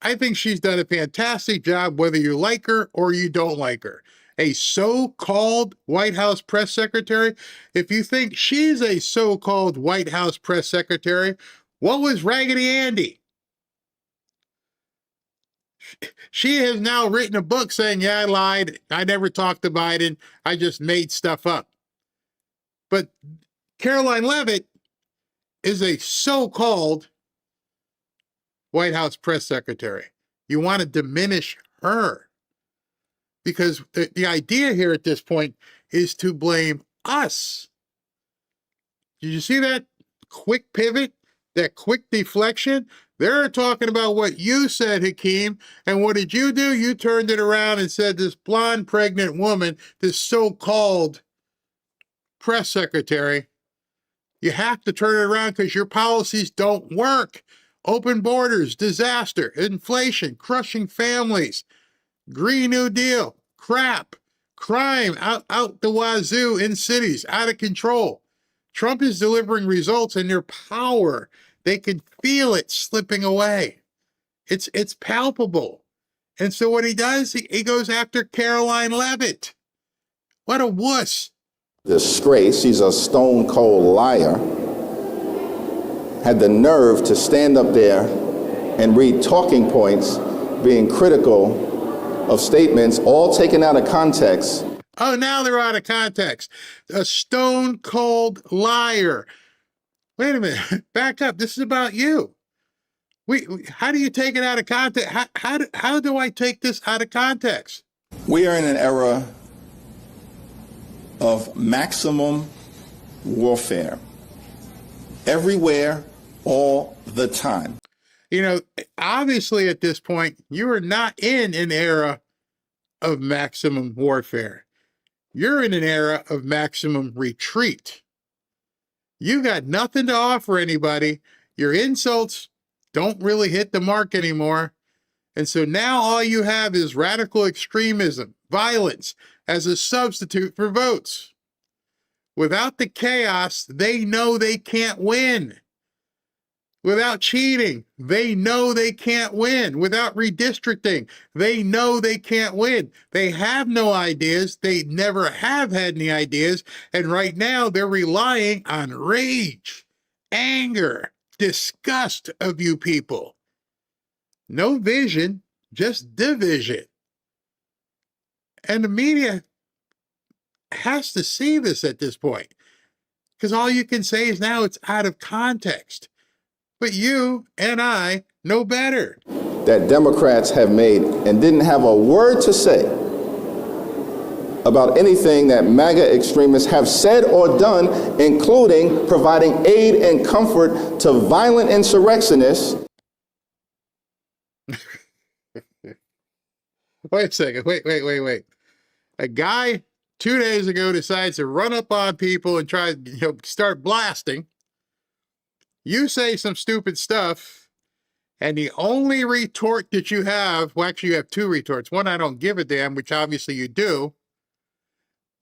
I think she's done a fantastic job, whether you like her or you don't like her. A so-called White House press secretary. If you think she's a so-called White House press secretary, what was Raggedy Andy? She has now written a book saying, yeah, I lied. I never talked to Biden. I just made stuff up. But Caroline Leavitt is a so-called White House press secretary. You want to diminish her. Because the idea here at this point is to blame us. Did you see that quick pivot, that quick deflection? They're talking about what you said, Hakeem. And what did you do? You turned it around and said this blonde, pregnant woman, this so-called press secretary, you have to turn it around because your policies don't work. Open borders, disaster, inflation, crushing families. Green New Deal, crap, crime out the wazoo in cities, out of control. Trump is delivering results and their power. They can feel it slipping away. It's palpable. And so what he does, he goes after Caroline Leavitt. What a wuss. disgrace, she's a stone cold liar, had the nerve to stand up there and read talking points being critical of statements all taken out of context. Oh, now they're out of context. A stone cold liar. Wait a minute. Back up. This is about you. How do you take it out of context? How do I take this out of context? We are in an era of maximum warfare. Everywhere, all the time. You know, obviously at this point, you are not in an era of maximum warfare. You're in an era of maximum retreat. You got nothing to offer anybody. Your insults don't really hit the mark anymore. And so now all you have is radical extremism, violence as a substitute for votes. Without the chaos, they know they can't win. Without cheating, they know they can't win. Without redistricting, they know they can't win. They have no ideas. They never have had any ideas. And right now they're relying on rage, anger, disgust of you people. No vision, just division. And the media has to see this at this point, because all you can say is now it's out of context. But you and I know better. That Democrats have made and didn't have a word to say about anything that MAGA extremists have said or done, including providing aid and comfort to violent insurrectionists. Wait a second. Wait. A guy 2 days ago decides to run up on people and try to start blasting. You say some stupid stuff, and the only retort that you have, well, actually you have two retorts. One, I don't give a damn, which obviously you do.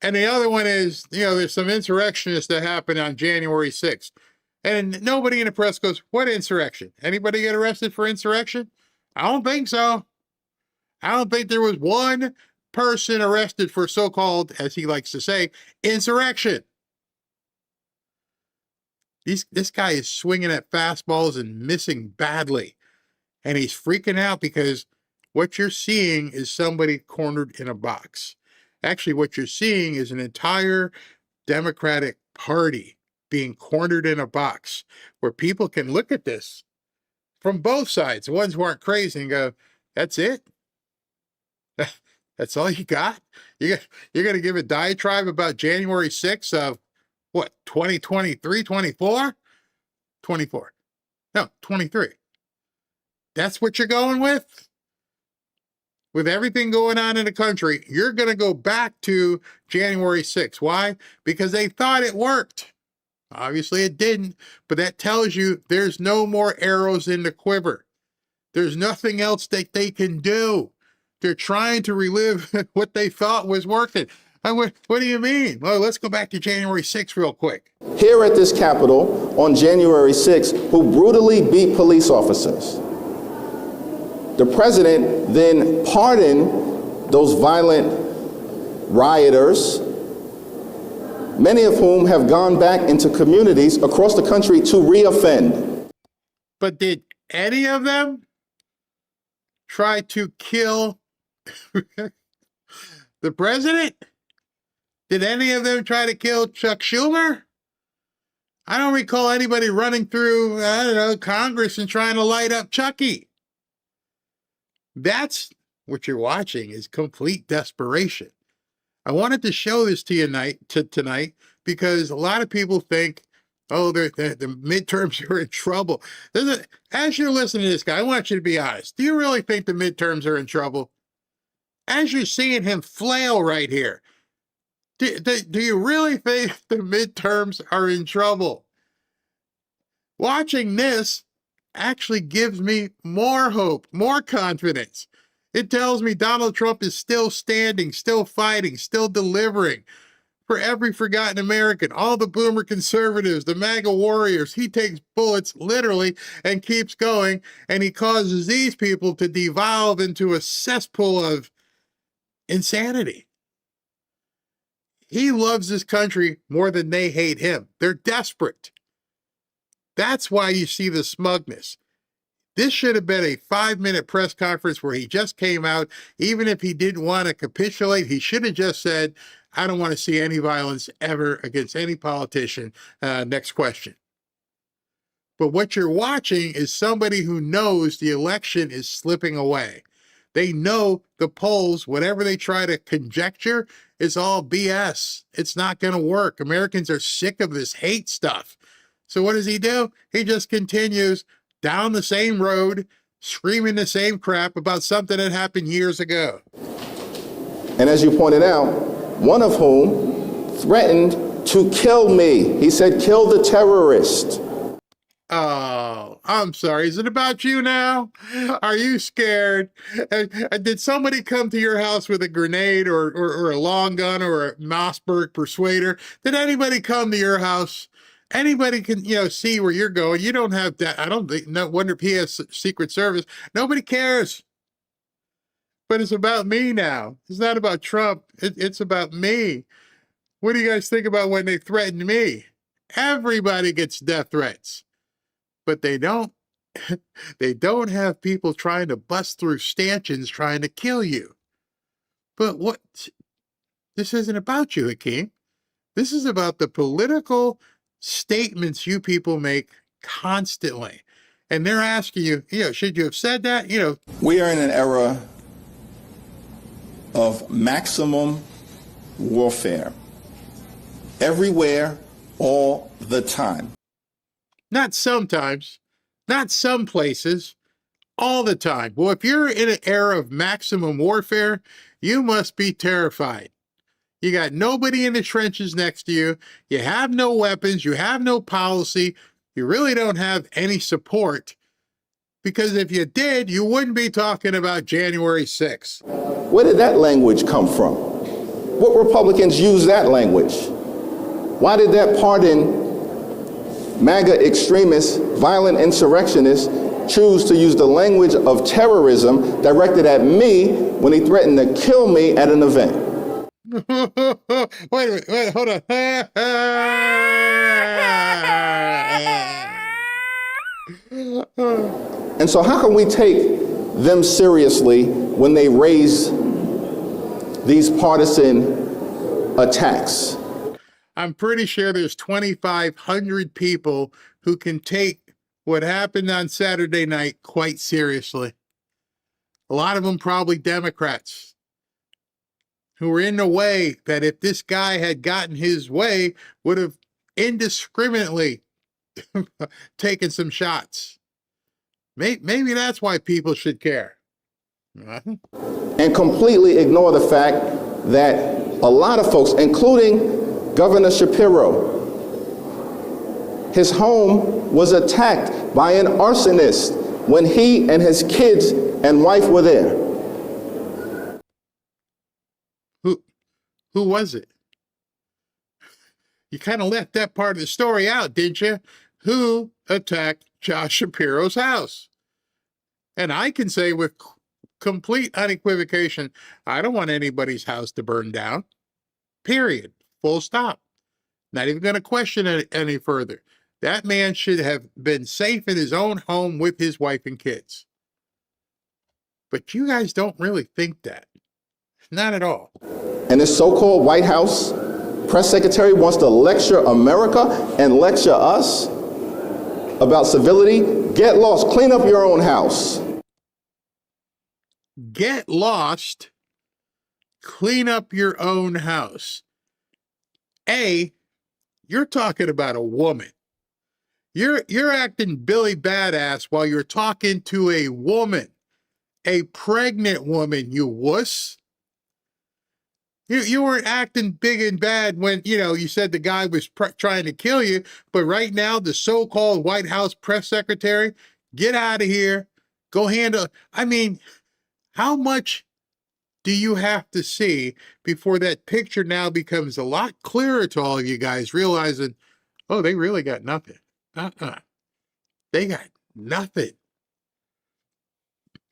And the other one is, there's some insurrectionists that happened on January 6th. And nobody in the press goes, what insurrection? Anybody get arrested for insurrection? I don't think so. I don't think there was one person arrested for so-called, as he likes to say, insurrection. This guy is swinging at fastballs and missing badly. And he's freaking out because what you're seeing is somebody cornered in a box. Actually, what you're seeing is an entire Democratic Party being cornered in a box where people can look at this from both sides. The ones who aren't crazy and go, that's it? That's all you got? You're going to give a diatribe about January 6th of, what, 2023, 24? 24. No, 23. That's what you're going with? With everything going on in the country, you're going to go back to January 6th. Why? Because they thought it worked. Obviously it didn't, but that tells you there's no more arrows in the quiver. There's nothing else that they can do. They're trying to relive what they thought was working. What do you mean? Well, let's go back to January 6th real quick. Here at this Capitol on January 6th, who brutally beat police officers. The president then pardoned those violent rioters, many of whom have gone back into communities across the country to reoffend. But did any of them try to kill the president? Did any of them try to kill Chuck Schumer? I don't recall anybody running through, Congress and trying to light up Chucky. That's what you're watching, is complete desperation. I wanted to show this to you tonight because a lot of people think, oh, the midterms are in trouble. As you're listening to this guy, I want you to be honest. Do you really think the midterms are in trouble? As you're seeing him flail right here, do you really think the midterms are in trouble? Watching this actually gives me more hope, more confidence. It tells me Donald Trump is still standing, still fighting, still delivering for every forgotten American, all the boomer conservatives, the MAGA warriors. He takes bullets literally and keeps going, and he causes these people to devolve into a cesspool of insanity. He loves this country more than they hate him. They're desperate. That's why you see the smugness. This should have been a 5-minute press conference where he just came out. Even if he didn't want to capitulate, he should have just said, I don't want to see any violence ever against any politician. Next question. But what you're watching is somebody who knows the election is slipping away. They know the polls, whatever they try to conjecture, is all BS. It's not going to work. Americans are sick of this hate stuff. So what does he do? He just continues down the same road, screaming the same crap about something that happened years ago. And as you pointed out, one of whom threatened to kill me. He said, kill the terrorist. Oh, I'm sorry. Is it about you now? Are you scared? Did somebody come to your house with a grenade or a long gun or a Mossberg persuader? Did anybody come to your house? Anybody can, see where you're going. You don't have that. I don't think, no wonder if he has Secret Service. Nobody cares. But it's about me now. It's not about Trump. It's about me. What do you guys think about when they threaten me? Everybody gets death threats. But they don't have people trying to bust through stanchions trying to kill you. But this isn't about you, Hakeem. This is about the political statements you people make constantly. And they're asking you, should you have said that? We are in an era of maximum warfare. Everywhere, all the time. Not sometimes, not some places, all the time. Well, if you're in an era of maximum warfare, you must be terrified. You got nobody in the trenches next to you. You have no weapons. You have no policy. You really don't have any support. Because if you did, you wouldn't be talking about January 6th. Where did that language come from? What Republicans use that language? Why did that pardon MAGA extremists, violent insurrectionists, choose to use the language of terrorism directed at me when he threatened to kill me at an event? Wait a minute, hold on. And so how can we take them seriously when they raise these partisan attacks? I'm pretty sure there's 2,500 people who can take what happened on Saturday night quite seriously. A lot of them probably Democrats who were in the way that if this guy had gotten his way, would have indiscriminately taken some shots. Maybe that's why people should care. And completely ignore the fact that a lot of folks, including Governor Shapiro, his home was attacked by an arsonist when he and his kids and wife were there. Who was it? You kind of left that part of the story out, didn't you? Who attacked Josh Shapiro's house? And I can say with complete unequivocation, I don't want anybody's house to burn down. Period. Full stop. Not even going to question it any further. That man should have been safe in his own home with his wife and kids. But you guys don't really think that. Not at all. And this so-called White House press secretary wants to lecture America and lecture us about civility. Get lost. Clean up your own house. Get lost. Clean up your own house. You're talking about a woman. You're acting Billy Badass while you're talking to a woman, a pregnant woman, you wuss. You weren't acting big and bad when, you said the guy was trying to kill you, but right now the so-called White House press secretary, get out of here, go handle. I mean, how much do you have to see before that picture now becomes a lot clearer to all of you guys, realizing, oh, they really got nothing. They got nothing.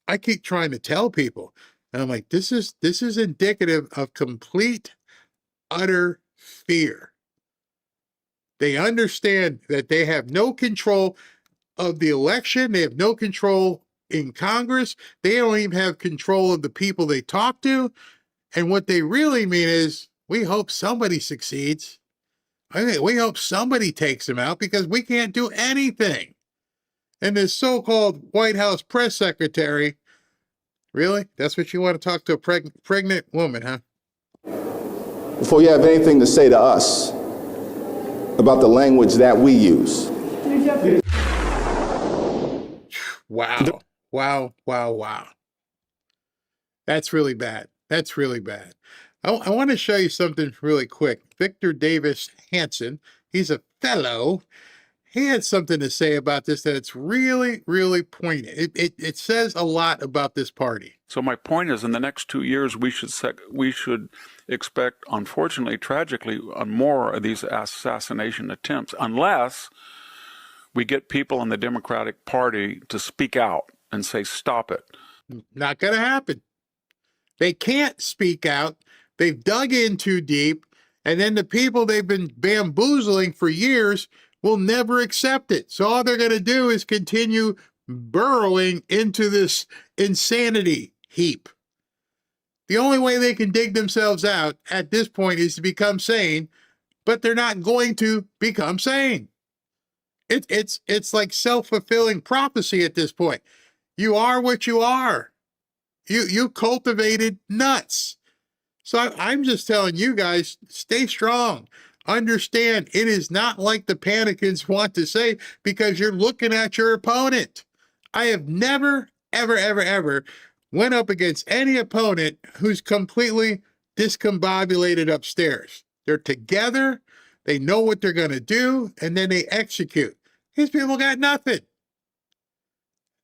I keep trying to tell people, and I'm like, this is indicative of complete, utter fear. They understand that they have no control of the election. They have no control in Congress. They don't even have control of the people they talk to. And what they really mean is, we hope somebody succeeds. We hope somebody takes them out because we can't do anything. And this so-called White House press secretary, really? That's what you want to talk to a pregnant woman, huh? Before you have anything to say to us about the language that we use. Wow. Wow. That's really bad. That's really bad. I want to show you something really quick. Victor Davis Hanson, he's a fellow. He had something to say about this that it's really, really poignant. It says a lot about this party. So my point is, in the next 2 years, we should expect, unfortunately, tragically, more of these assassination attempts, unless we get people in the Democratic Party to speak out and say, stop it. Not going to happen. They can't speak out. They've dug in too deep, and then the people they've been bamboozling for years will never accept it. So all they're going to do is continue burrowing into this insanity heap. The only way they can dig themselves out at this point is to become sane, but they're not going to become sane. It's like self-fulfilling prophecy at this point. You are what you are. You cultivated nuts. So I'm just telling you guys, stay strong. Understand, it is not like the panicans want to say, because you're looking at your opponent. I have never, ever went up against any opponent who's completely discombobulated upstairs. They're together, they know what they're going to do, and then they execute. These people got nothing.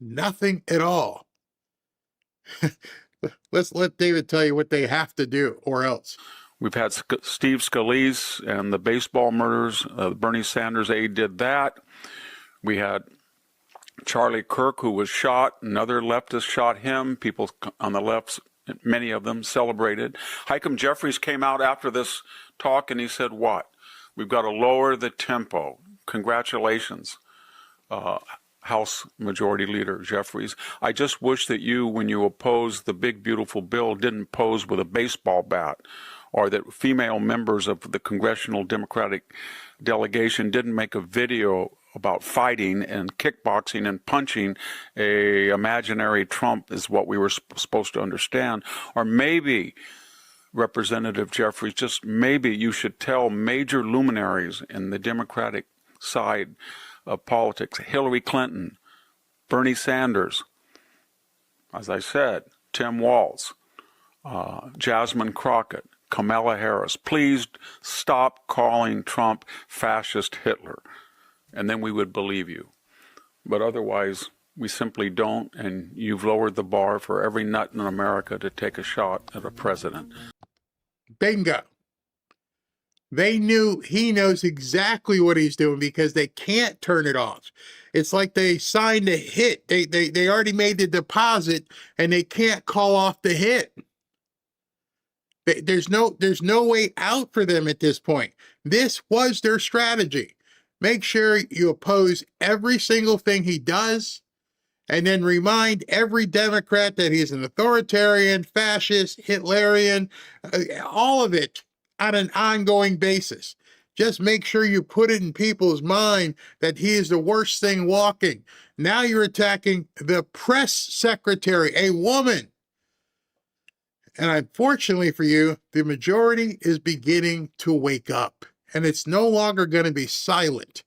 Nothing at all. Let's let David tell you what they have to do, or else. We've had Steve Scalise and the baseball murders. Bernie Sanders' aide did that. We had Charlie Kirk, who was shot. Another leftist shot him. People on the left, many of them, celebrated. Hakeem Jeffries came out after this talk and he said, what? We've got to lower the tempo. Congratulations, House Majority Leader Jeffries. I just wish that you, when you opposed the big, beautiful bill, didn't pose with a baseball bat, or that female members of the Congressional Democratic delegation didn't make a video about fighting and kickboxing and punching a imaginary Trump, is what we were supposed to understand. Or maybe, Representative Jeffries, just maybe you should tell major luminaries in the Democratic side of politics, Hillary Clinton, Bernie Sanders, as I said, Tim Walz, Jasmine Crockett, Kamala Harris, please stop calling Trump fascist Hitler, and then we would believe you. But otherwise, we simply don't, and you've lowered the bar for every nut in America to take a shot at a president. Bingo. They knew he knows exactly what he's doing because they can't turn it off. It's like they signed a hit. They already made the deposit and they can't call off the hit. There's no way out for them at this point. This was their strategy. Make sure you oppose every single thing he does, and then remind every Democrat that he's an authoritarian, fascist, Hitlerian, all of it on an ongoing basis. Just make sure you put it in people's mind that he is the worst thing walking. Now you're attacking the press secretary, a woman. And unfortunately for you, the majority is beginning to wake up, and it's no longer going to be silent.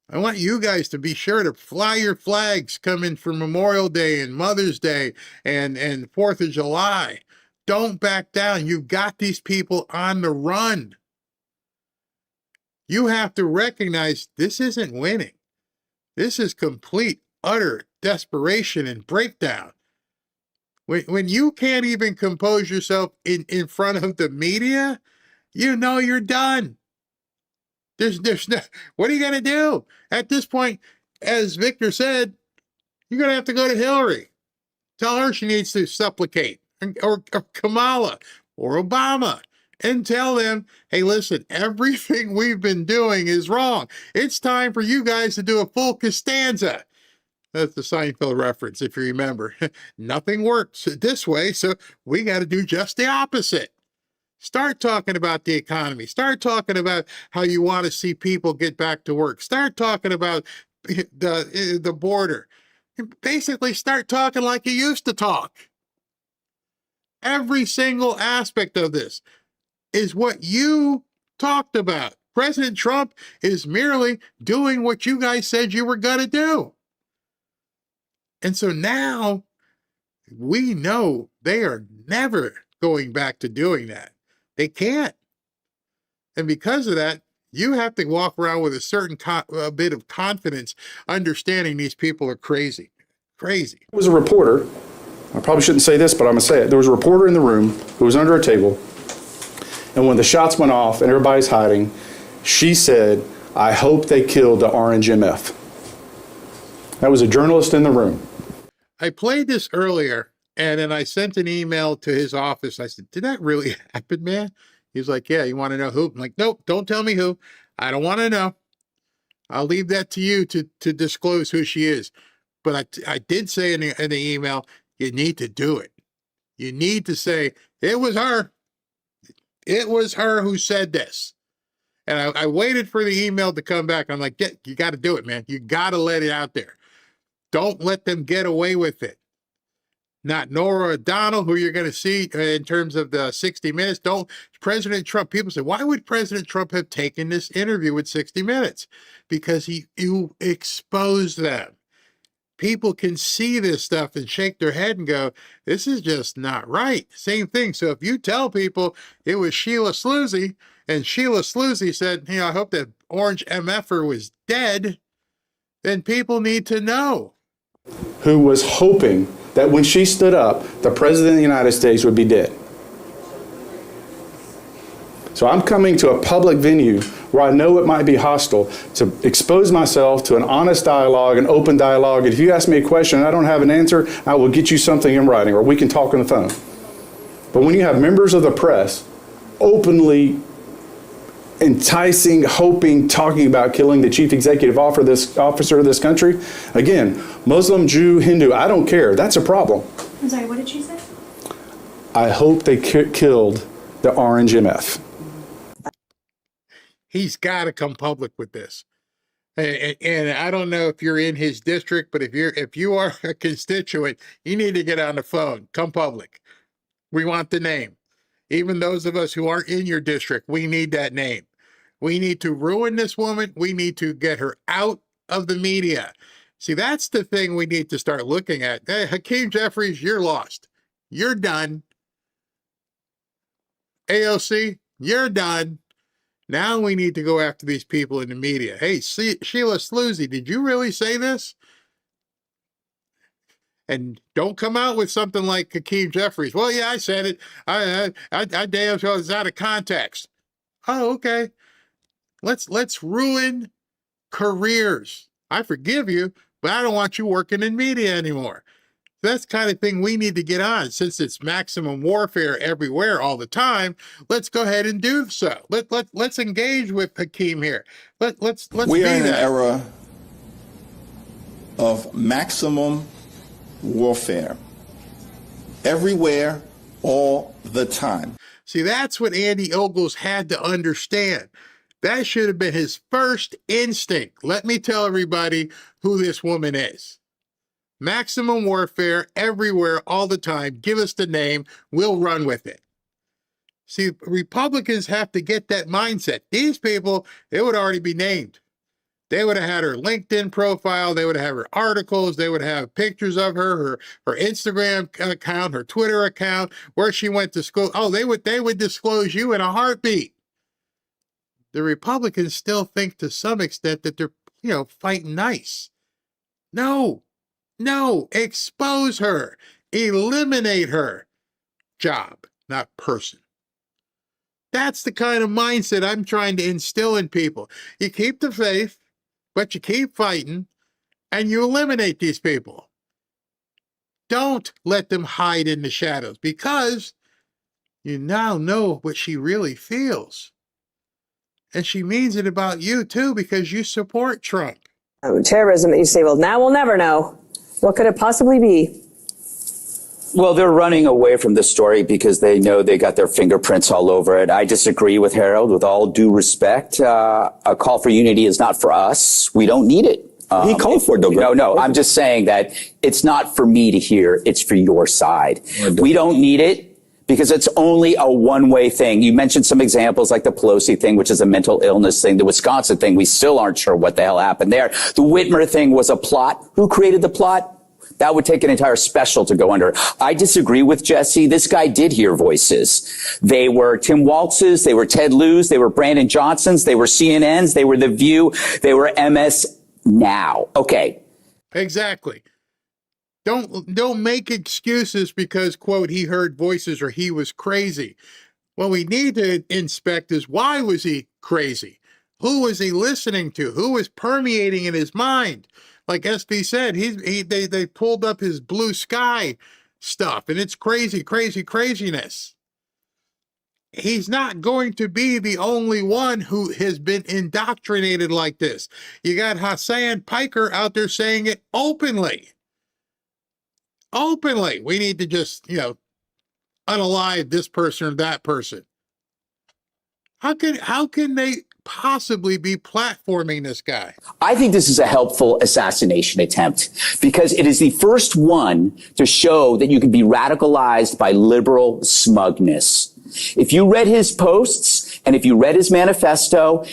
I want you guys to be sure to fly your flags coming for Memorial Day and Mother's Day and 4th of July. Don't back down. You've got these people on the run. You have to recognize this isn't winning. This is complete, utter desperation and breakdown. When you can't even compose yourself in front of the media, you know you're done. There's no, what are you going to do? At this point, as Victor said, you're going to have to go to Hillary. Tell her she needs to supplicate, or Kamala, or Obama, and tell them, hey, listen, everything we've been doing is wrong. It's time for you guys to do a full Costanza. That's the Seinfeld reference, if you remember. Nothing works this way, so we got to do just the opposite. Start talking about the economy. Start talking about how you want to see people get back to work. Start talking about the border. Basically, start talking like you used to talk. Every single aspect of this is what you talked about. President Trump is merely doing what you guys said you were going to do. And so now we know they are never going back to doing that. They can't. And because of that, you have to walk around with a certain bit of confidence, understanding these people are crazy. Crazy. There was a reporter, I probably shouldn't say this, but I'm going to say it. There was a reporter in the room who was under a table, and when the shots went off and everybody's hiding, she said, I hope they killed the orange MF. That was a journalist in the room. I played this earlier, and then I sent an email to his office. I said, did that really happen, man? He's like, yeah, you want to know who? I'm like, nope, don't tell me who. I don't want to know. I'll leave that to you to disclose who she is. But I did say in the email, you need to do it. You need to say, it was her. It was her who said this. And I waited for the email to come back. I'm like, you got to do it, man. You got to let it out there. Don't let them get away with it. Not Norah O'Donnell, who you're going to see in terms of the 60 Minutes. President Trump, people say, why would President Trump have taken this interview with 60 Minutes? Because you exposed them. people can see this stuff and shake their head and go, this is just not right. Same thing. So if you tell people it was Sheila Sloozy, and Sheila Sloozy said, I hope that Orange MFer was dead, then people need to know. Who was hoping that when she stood up, the President of the United States would be dead. So I'm coming to a public venue where I know it might be hostile to expose myself to an honest dialogue, an open dialogue. And if you ask me a question and I don't have an answer, I will get you something in writing, or we can talk on the phone. But when you have members of the press openly enticing, hoping, talking about killing the chief executive officer of this country, again, Muslim, Jew, Hindu, I don't care. That's a problem. I'm sorry, what did she say? I hope they killed the Orange MF. He's got to come public with this. And I don't know if you're in his district, but if you are a constituent, you need to get on the phone. Come public. We want the name. Even those of us who aren't in your district, we need that name. We need to ruin this woman. We need to get her out of the media. See, that's the thing we need to start looking at. Hey, Hakeem Jeffries, you're lost. You're done. AOC, you're done. Now we need to go after these people in the media. Hey, Sheila Sloozy, did you really say this? And don't come out with something like Hakeem Jeffries. Well, yeah, I said it. I damn sure it's out of context. Oh, okay. Let's ruin careers. I forgive you, but I don't want you working in media anymore. That's the kind of thing we need to get on. Since it's maximum warfare everywhere all the time, let's go ahead and do so. Let's engage with Hakeem here. Let's We be are in an that. era of maximum warfare. Everywhere, all the time. See, that's what Andy Ogles had to understand. That should have been his first instinct. Let me tell everybody who this woman is. Maximum warfare everywhere, all the time. Give us the name. We'll run with it. See, Republicans have to get that mindset. These people, they would already be named. They would have had her LinkedIn profile. They would have her articles. They would have pictures of her Instagram account, her Twitter account, where she went to school. Oh, they would disclose you in a heartbeat. The Republicans still think to some extent that they're, fighting nice. No, expose her, eliminate her. Job, not person. That's the kind of mindset I'm trying to instill in people. You keep the faith, but you keep fighting, and you eliminate these people. Don't let them hide in the shadows, because you now know what she really feels. And she means it about you, too, because you support Trump. Terrorism that you say, well, now we'll never know. What could it possibly be? Well, they're running away from this story because they know they got their fingerprints all over it. I disagree with Harold. With all due respect, a call for unity is not for us. We don't need it. He called for it, though. No, I'm just saying that it's not for me to hear. It's for your side. We don't need it because it's only a one-way thing. You mentioned some examples like the Pelosi thing, which is a mental illness thing. The Wisconsin thing, we still aren't sure what the hell happened there. The Whitmer thing was a plot. Who created the plot? That would take an entire special to go under. I disagree with Jesse. This guy did hear voices. They were Tim Waltz's, they were Ted Lieu's, they were Brandon Johnson's, they were CNN's, they were The View, they were MS Now. Okay. Exactly. Don't make excuses because, quote, he heard voices or he was crazy. What we need to inspect is, why was he crazy? Who was he listening to? Who was permeating in his mind? Like SB said, they pulled up his blue sky stuff, and it's craziness. He's not going to be the only one who has been indoctrinated like this. You got Hassan Piker out there saying it openly. We need to just, unalive this person or that person. How can they possibly be platforming this guy? I think this is a helpful assassination attempt because it is the first one to show that you can be radicalized by liberal smugness. If you read his posts and if you read his manifesto,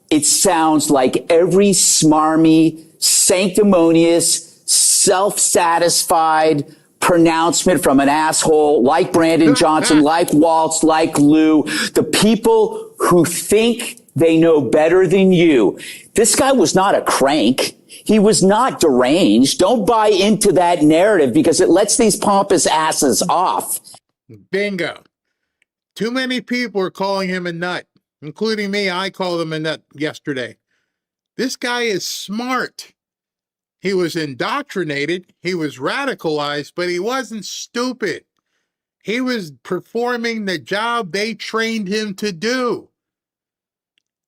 it sounds like every smarmy, sanctimonious, self-satisfied pronouncement from an asshole like Brandon Johnson, like Waltz, like Lou, the people who think they know better than you. This guy was not a crank. He was not deranged. Don't buy into that narrative because it lets these pompous asses off. Bingo. Too many people are calling him a nut, including me. I called him a nut yesterday. This guy is smart. He was indoctrinated. He was radicalized, but he wasn't stupid. He was performing the job they trained him to do.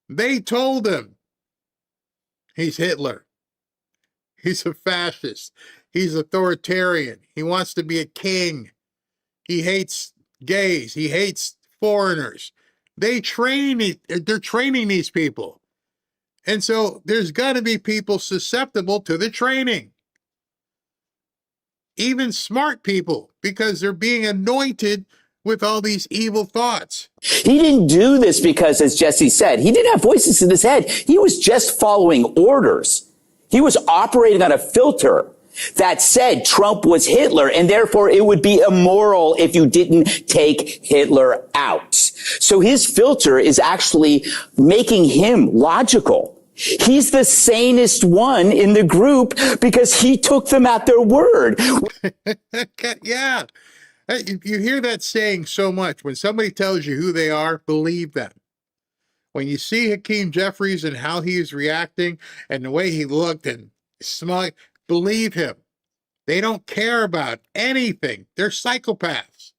They told him he's Hitler. He's a fascist. He's authoritarian. He wants to be a king. He hates gays. He hates foreigners. They're training these people. And so there's got to be people susceptible to the training. Even smart people, because they're being anointed with all these evil thoughts. He didn't do this because, as Jesse said, he didn't have voices in his head. He was just following orders. He was operating on a filter that said Trump was Hitler, and therefore it would be immoral if you didn't take Hitler out. So his filter is actually making him logical. He's the sanest one in the group because he took them at their word. Yeah. You hear that saying so much. When somebody tells you who they are, believe them. When you see Hakeem Jeffries and how he is reacting and the way he looked and smug, believe him. They don't care about anything. They're psychopaths.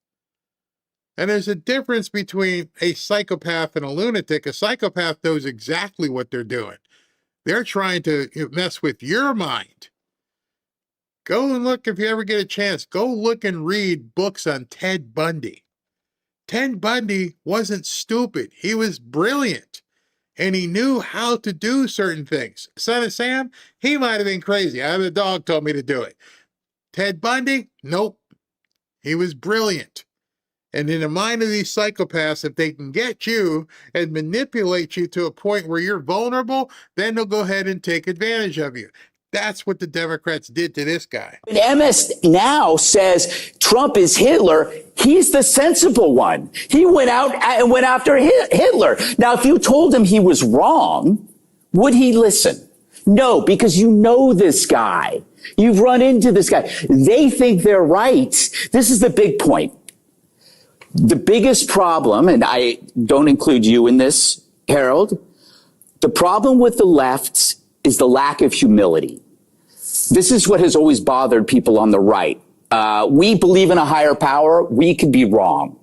And there's a difference between a psychopath and a lunatic. A psychopath knows exactly what they're doing. They're trying to mess with your mind. Go and look, if you ever get a chance, go look and read books on Ted Bundy. Ted Bundy wasn't stupid. He was brilliant. And he knew how to do certain things. Son of Sam, he might have been crazy. The dog told me to do it. Ted Bundy, nope. He was brilliant. And in the mind of these psychopaths, if they can get you and manipulate you to a point where you're vulnerable, then they'll go ahead and take advantage of you. That's what the Democrats did to this guy. When MS now says Trump is Hitler, he's the sensible one. He went out and went after Hitler. Now, if you told him he was wrong, would he listen? No, because you know this guy. You've run into this guy. They think they're right. This is the big point. The biggest problem, and I don't include you in this, Harold, the problem with the left is the lack of humility. This is what has always bothered people on the right. We believe in a higher power. We could be wrong.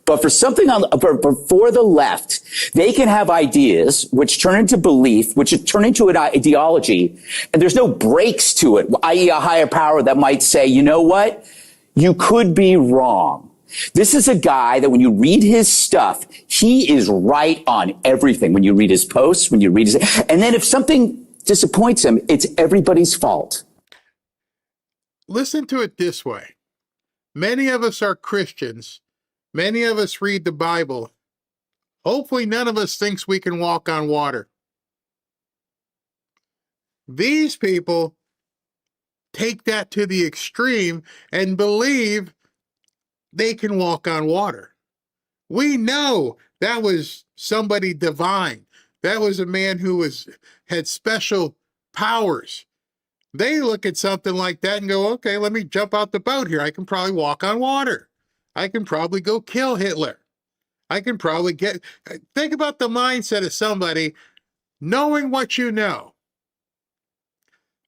But for the left, they can have ideas which turn into belief, which turn into an ideology, and there's no breaks to it, i.e. a higher power that might say, you know what? You could be wrong. This is a guy that when you read his stuff, he is right on everything. When you read his posts, when you read his, and then if something disappoints him, it's everybody's fault. Listen to it this way. Many of us are Christians. Many of us read the Bible. Hopefully none of us thinks we can walk on water. These people take that to the extreme and believe they can walk on water. We know that was somebody divine. That was a man who had special powers. They look at something like that and go, okay, let me jump out the boat here. I can probably walk on water. I can probably go kill Hitler. I can probably think about the mindset of somebody knowing what you know.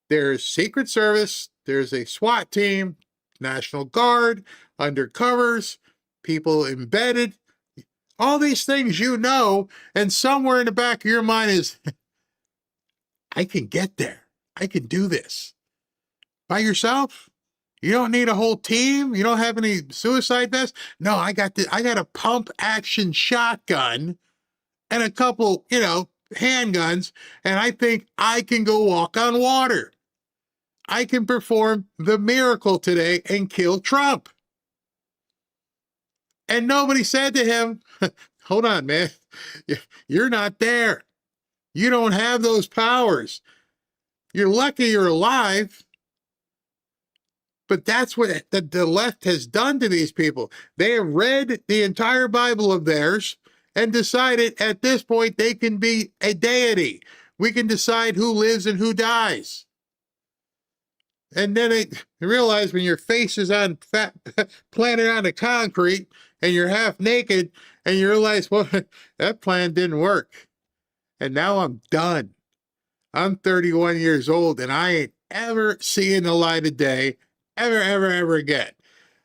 There's Secret Service, there's a SWAT team, National Guard, undercovers, people embedded, all these things you know, and somewhere in the back of your mind is, I can get there. I can do this. By yourself? You don't need a whole team? You don't have any suicide vests? No, I got a pump action shotgun and a couple, handguns, and I think I can go walk on water. I can perform the miracle today and kill Trump. And nobody said to him, hold on, man, you're not there. You don't have those powers. You're lucky you're alive. But that's what the left has done to these people. They have read the entire Bible of theirs and decided at this point they can be a deity. We can decide who lives and who dies. And then they realize when your face is on planted on the concrete and you're half naked and you realize, well, that plan didn't work. And now I'm done. I'm 31 years old and I ain't ever seeing the light of day ever again.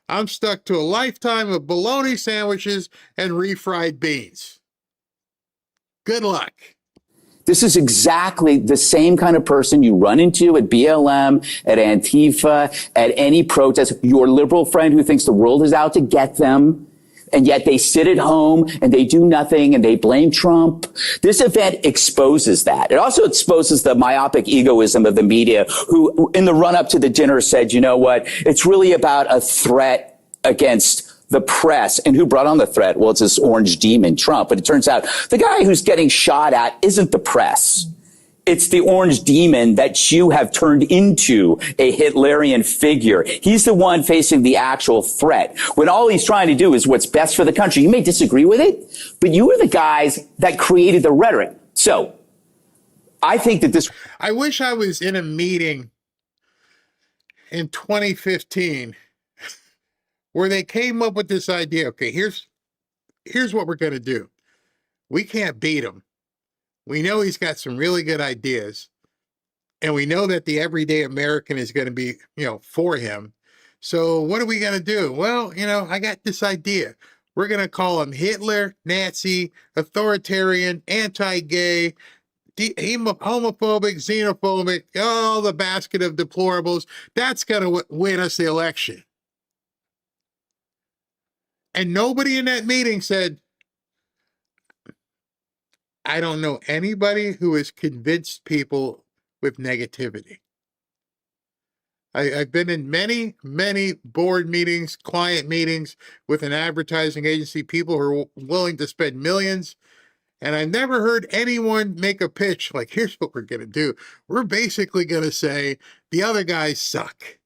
I'm stuck to a lifetime of bologna sandwiches and refried beans. Good luck. This is exactly the same kind of person you run into at BLM, at Antifa, at any protest. Your liberal friend who thinks the world is out to get them, and yet they sit at home and they do nothing and they blame Trump. This event exposes that. It also exposes the myopic egoism of the media, who in the run-up to the dinner said, you know what, it's really about a threat against the press. And who brought on the threat? Well, it's this orange demon, Trump. But it turns out the guy who's getting shot at isn't the press. It's the orange demon that you have turned into a Hitlerian figure. He's the one facing the actual threat, when all he's trying to do is what's best for the country. You may disagree with it, but you are the guys that created the rhetoric. So I think that this... I wish I was in a meeting in 2015 where they came up with this idea. Okay, here's what we're going to do. We can't beat him. We know he's got some really good ideas, and we know that the everyday American is going to be, for him. So what are we going to do? Well, I got this idea. We're going to call him Hitler, Nazi, authoritarian, anti-gay, homophobic, xenophobic, all the basket of deplorables. That's going to win us the election. And nobody in that meeting said, I don't know anybody who has convinced people with negativity. I've been in many board meetings, client meetings with an advertising agency, people who are willing to spend millions. And I've never heard anyone make a pitch like, here's what we're going to do. We're basically going to say the other guys suck.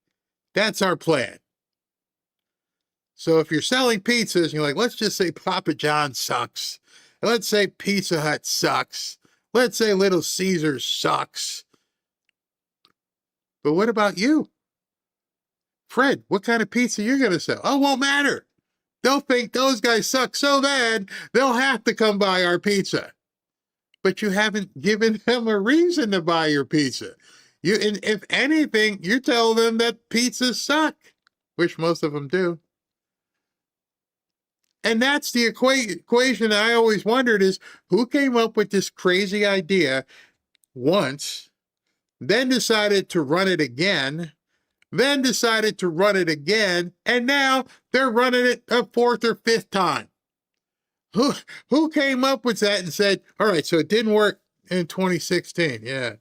That's our plan. So if you're selling pizzas and you're like, let's just say Papa John sucks. Let's say Pizza Hut sucks. Let's say Little Caesars sucks. But what about you? Fred, what kind of pizza you're going to sell? Oh, it won't matter. They'll think those guys suck so bad, they'll have to come buy our pizza. But you haven't given them a reason to buy your pizza. And if anything, you tell them that pizzas suck, which most of them do. And that's the equation I always wondered is, who came up with this crazy idea once, then decided to run it again, then decided to run it again, and now they're running it a fourth or fifth time. Who came up with that and said, all right, so it didn't work in 2016. Yeah.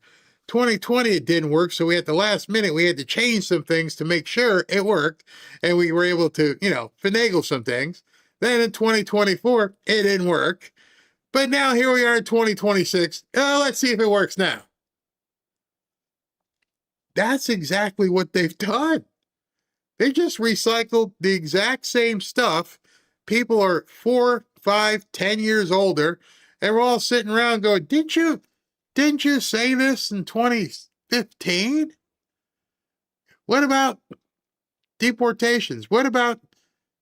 2020, it didn't work. So at the last minute, we had to change some things to make sure it worked. And we were able to, finagle some things. Then in 2024, it didn't work. But now here we are in 2026. Let's see if it works now. That's exactly what they've done. They just recycled the exact same stuff. People are 4, 5, 10 years older, and we're all sitting around going, didn't you say this in 2015? What about deportations? What about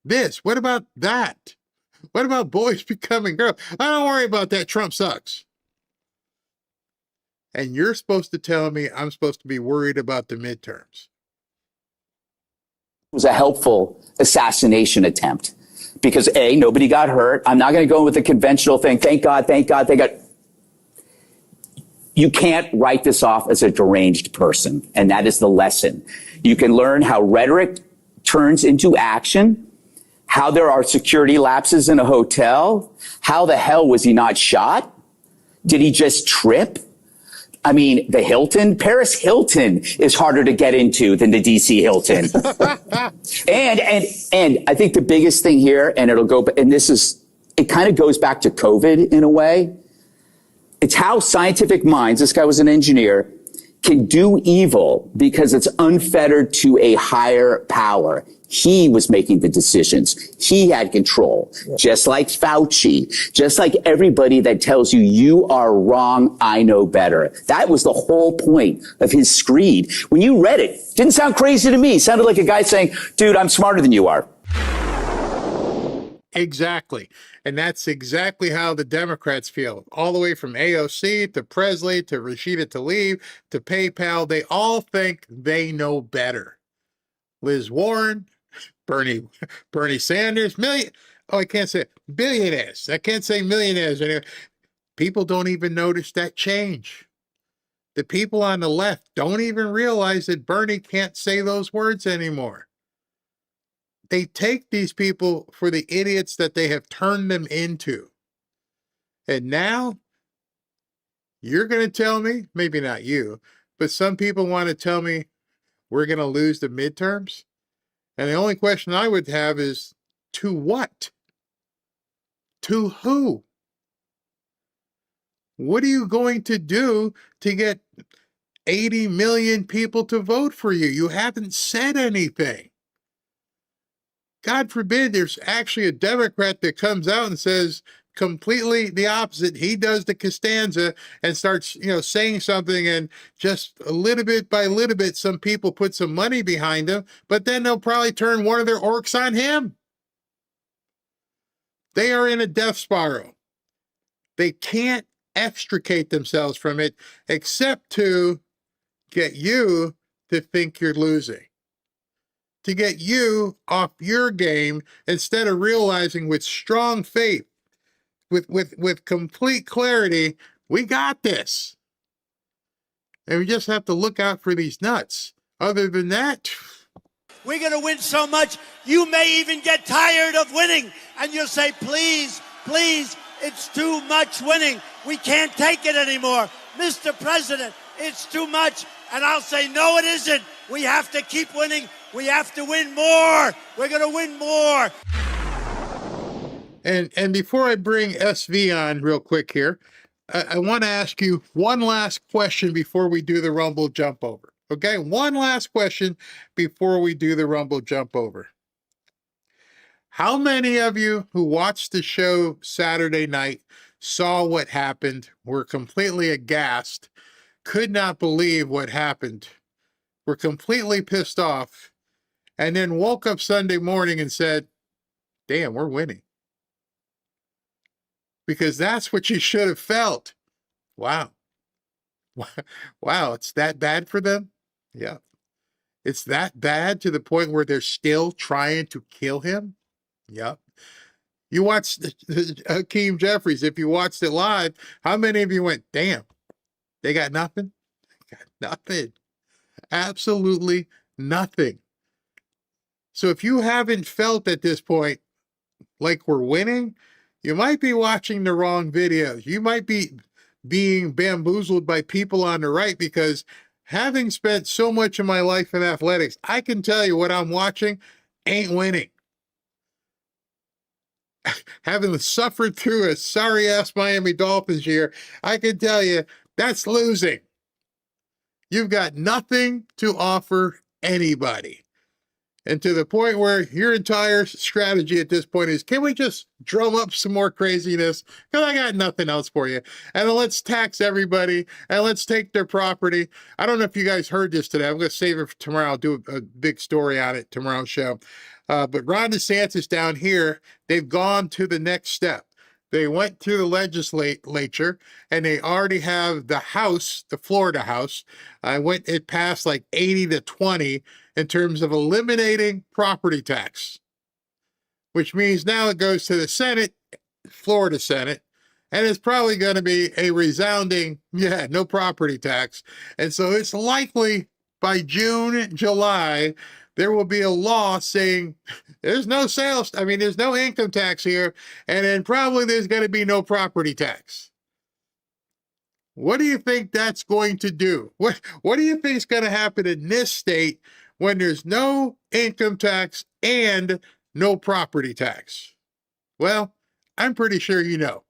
this? What about that? What about boys becoming girls? I don't worry about that. Trump sucks. And you're supposed to tell me I'm supposed to be worried about the midterms. It was a helpful assassination attempt because A, nobody got hurt. I'm not going to go with the conventional thing. Thank God, thank God, thank God. You can't write this off as a deranged person. And that is the lesson. You can learn how rhetoric turns into action, how there are security lapses in a hotel. How the hell was he not shot? Did he just trip? I mean, the Hilton, Paris Hilton is harder to get into than the DC Hilton. and I think the biggest thing here, and it kind of goes back to COVID in a way. It's how scientific minds, this guy was an engineer, can do evil because it's unfettered to a higher power. He was making the decisions. He had control, just like Fauci, just like everybody that tells you you are wrong, I know better. That was the whole point of his screed. When you read it, didn't sound crazy to me. It sounded like a guy saying, dude, I'm smarter than you are. Exactly. And that's exactly how the Democrats feel. All the way from AOC to Presley to Rashida Tlaib to PayPal, they all think they know better. Liz Warren, Bernie Sanders, I can't say billionaires. I can't say millionaires anyway. People don't even notice that change. The people on the left don't even realize that Bernie can't say those words anymore. They take these people for the idiots that they have turned them into. And now you're going to tell me, maybe not you, but some people want to tell me we're going to lose the midterms. And the only question I would have is, to what? To who? What are you going to do to get 80 million people to vote for you? You haven't said anything. God forbid there's actually a Democrat that comes out and says completely the opposite. He does the Costanza and starts, saying something, and just a little bit by little bit, some people put some money behind him, but then they'll probably turn one of their orcs on him. They are in a death spiral. They can't extricate themselves from it except to get you to think you're losing, to get you off your game instead of realizing with strong faith, with complete clarity, we got this. And we just have to look out for these nuts. Other than that, we're going to win so much, you may even get tired of winning. And you'll say, please, please, it's too much winning. We can't take it anymore. Mr. President, it's too much. And I'll say, no, it isn't. We have to keep winning. We have to win more. We're going to win more. And before I bring SV on real quick here, I want to ask you one last question before we do the Rumble jump over. Okay, one last question before we do the Rumble jump over. How many of you who watched the show Saturday night saw what happened, were completely aghast, could not believe what happened, were completely pissed off, and then woke up Sunday morning and said, damn, we're winning? Because that's what you should have felt. Wow. Wow, it's that bad for them? Yeah. It's that bad to the point where they're still trying to kill him? Yep. You watched Hakeem Jeffries. If you watched it live, how many of you went, damn, they got nothing? Got nothing. Absolutely nothing. So if you haven't felt at this point like we're winning, you might be watching the wrong videos. You might be being bamboozled by people on the right, because having spent so much of my life in athletics, I can tell you what I'm watching ain't winning. Having suffered through a sorry-ass Miami Dolphins year, I can tell you that's losing. You've got nothing to offer anybody. And to the point where your entire strategy at this point is, can we just drum up some more craziness? Because I got nothing else for you. And then let's tax everybody, and let's take their property. I don't know if you guys heard this today. I'm going to save it for tomorrow. I'll do a big story on it tomorrow's show. But Ron DeSantis down here, they've gone to the next step. They went to the legislature, and they already have the House, the Florida House. It passed like 80-20 in terms of eliminating property tax, which means now it goes to the Senate, Florida Senate, and it's probably going to be a resounding, no property tax. And so it's likely by June, July, there will be a law saying there's no there's no income tax here, and then probably there's going to be no property tax. What do you think that's going to do? What do you think is going to happen in this state when there's no income tax and no property tax? Well, I'm pretty sure you know.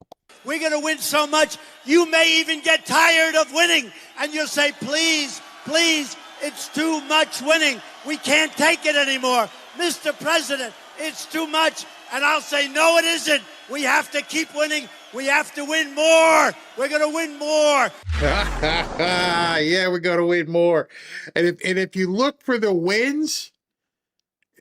We're going to win so much, you may even get tired of winning. And you'll say, please, please, it's too much winning. We can't take it anymore. Mr. President, it's too much. And I'll say, no, it isn't. We have to keep winning. We have to win more. We're going to win more. Yeah, we're going to win more. And if you look for the wins,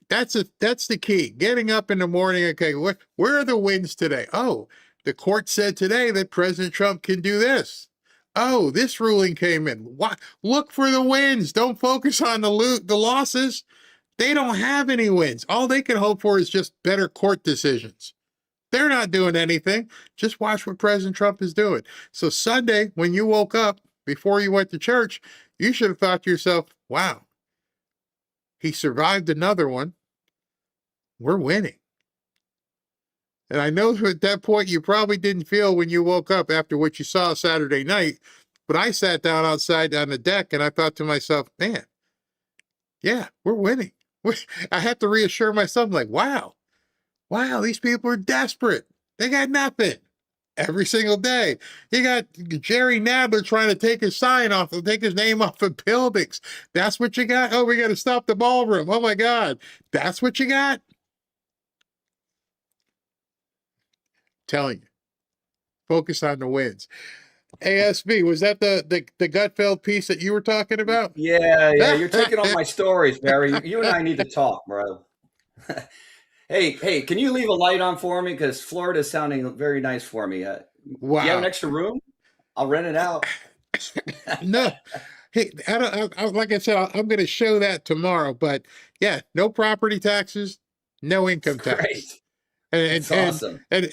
that's the key. Getting up in the morning, okay, where are the wins today? Oh, the court said today that President Trump can do this. Oh, this ruling came in. What? Look for the wins. Don't focus on the losses. They don't have any wins. All they can hope for is just better court decisions. They're not doing anything. Just watch what President Trump is doing. So Sunday, when you woke up before you went to church, you should have thought to yourself, wow, he survived another one. We're winning. And I know at that point you probably didn't feel when you woke up after what you saw Saturday night, but I sat down outside on the deck and I thought to myself, man, yeah, we're winning. I have to reassure myself, like, wow, these people are desperate. They got nothing every single day. You got Jerry Nadler trying to take his name off of buildings. That's what you got? Oh, we got to stop the ballroom. Oh my God. That's what you got? Telling you. Focus on the wins. ASB, was that the Gutfeld piece that you were talking about? Yeah, you're taking all my stories, Barry. You and I need to talk, bro. Hey, can you leave a light on for me? Because Florida's sounding very nice for me. Wow. Do you have an extra room? I'll rent it out. No. Hey, like I said, I'm going to show that tomorrow. But yeah, no property taxes, no income tax. Great. And awesome. And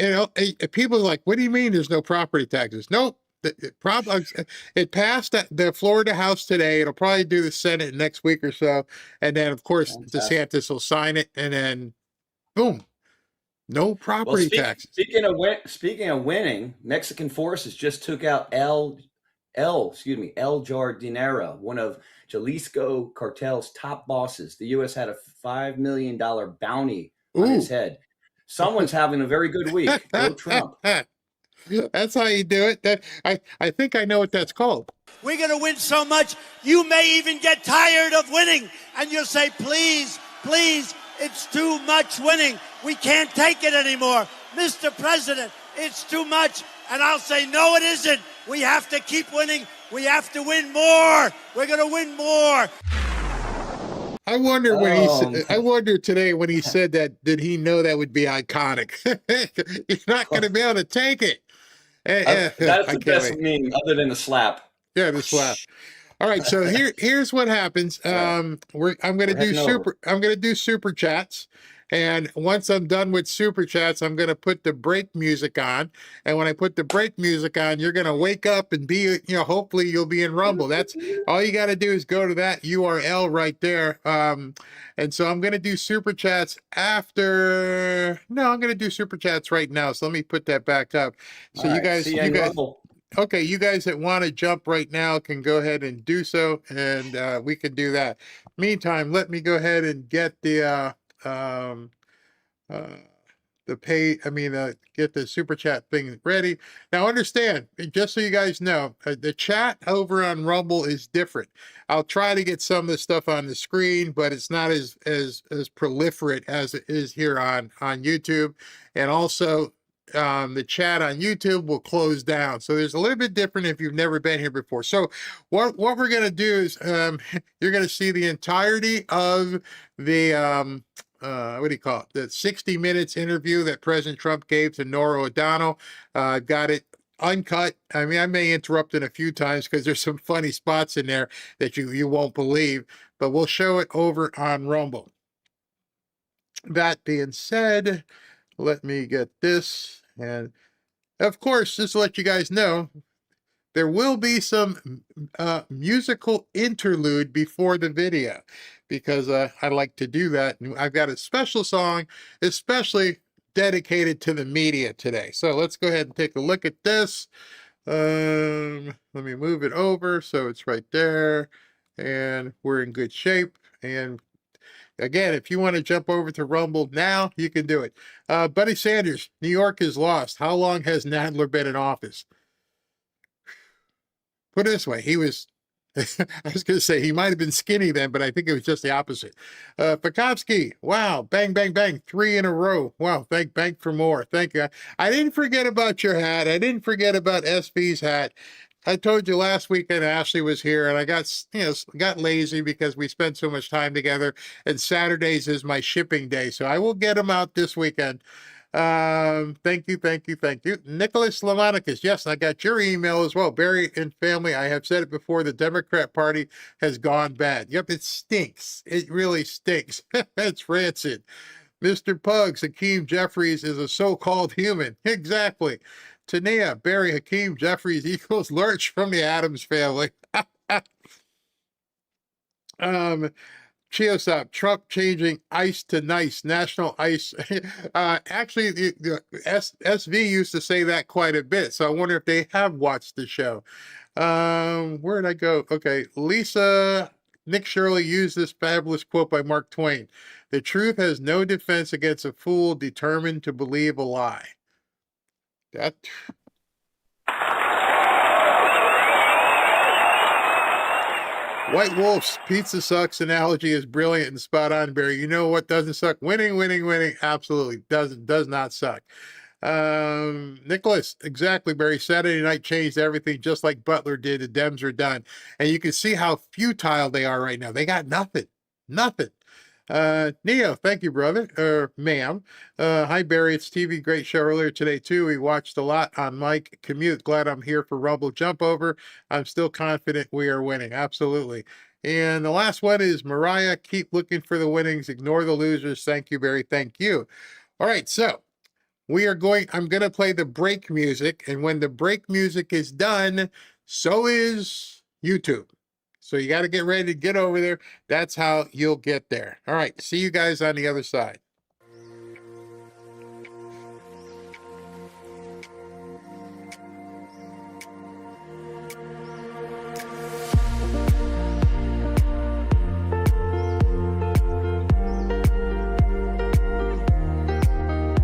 people are like, what do you mean there's no property taxes? Nope. It passed the Florida House today. It'll probably do the Senate next week or so. And then, of course, DeSantis will sign it. And then, boom, no property taxes. Speaking of winning, Mexican forces just took out El Jardinero, one of Jalisco cartel's top bosses. The U.S. had a $5 million bounty on his head. Someone's having a very good week. Go Trump. That's how you do it. I think I know what that's called. We're going to win so much, you may even get tired of winning. And you'll say, please, please, it's too much winning. We can't take it anymore. Mr. President, it's too much. And I'll say, no, it isn't. We have to keep winning. We have to win more. We're going to win more. I wonder I wonder today when he said that, did he know that would be iconic? He's not going to be able to take it. That's the best meme other than the slap. Yeah, the slap. All right, so here's what happens. I'm going to do super chats. And once I'm done with super chats, I'm going to put the break music on. And when I put the break music on, you're going to wake up and be, hopefully you'll be in Rumble. That's all you got to do is go to that URL right there. And so I'm going to do super chats I'm going to do super chats right now. So let me put that back up. So you guys, okay, you guys that want to jump right now can go ahead and do so. And we can do that. Meantime, let me go ahead and get the get the super chat thing ready. Now understand, just so you guys know, the chat over on Rumble is different. I'll try to get some of the stuff on the screen, but it's not as proliferate as it is here on YouTube. And also the chat on YouTube will close down. So there's a little bit different if you've never been here before. So what we're going to do is you're going to see the entirety of the the 60 Minutes interview that President Trump gave to Norah O'Donnell. I've got it uncut. I mean, I may interrupt it a few times because there's some funny spots in there that you won't believe, but we'll show it over on Rumble. That being said, let me get this. And of course, just to let you guys know, there will be some musical interlude before the video because I like to do that. And I've got a special song, especially dedicated to the media today. So let's go ahead and take a look at this. Let me move it over so it's right there. And we're in good shape. And Again, if you want to jump over to Rumble now, you can do it. Buddy Sanders, New York is lost. How long has Nadler been in office? Put it this way, he was, I was going to say he might have been skinny then, but I think it was just the opposite. Pekovsky, wow, bang, bang, bang, 3 in a row. Wow, thank bank for more. Thank you. I didn't forget about your hat. I didn't forget about SB's hat. I told you last weekend Ashley was here, and I got lazy because we spent so much time together. And Saturdays is my shipping day, so I will get them out this weekend. Thank you. Nicholas Lavonicus, yes, I got your email as well. Barry and family, I have said it before, the Democrat Party has gone bad. Yep, it stinks. It really stinks. It's rancid. Mr. Pugs, Hakeem Jeffries is a so-called human. Exactly. Tania, Barry, Hakeem Jeffries equals Lurch from the Addams family. Chiosop, Trump changing ice to nice, national ice. Actually, the SV used to say that quite a bit, so I wonder if they have watched the show. Where did I go? Okay, Lisa, Nick Shirley used this fabulous quote by Mark Twain. The truth has no defense against a fool determined to believe a lie. That... White Wolf's pizza sucks analogy is brilliant and spot on, Barry. You know what doesn't suck? Winning. Absolutely does not suck. Nicholas, exactly, Barry. Saturday night changed everything, just like Butler did. The Dems are done. And you can see how futile they are right now. They got nothing. Neo, thank you, brother, ma'am. Hi, Barry. It's TV. Great show earlier today, too. We watched a lot on Mike Commute. Glad I'm here for Rumble Jump Over. I'm still confident we are winning. Absolutely. And the last one is Mariah. Keep looking for the winnings. Ignore the losers. Thank you, Barry. Thank you. All right. So I'm going to play the break music. And when the break music is done, so is YouTube. So you got to get ready to get over there. That's how you'll get there. All right. See you guys on the other side.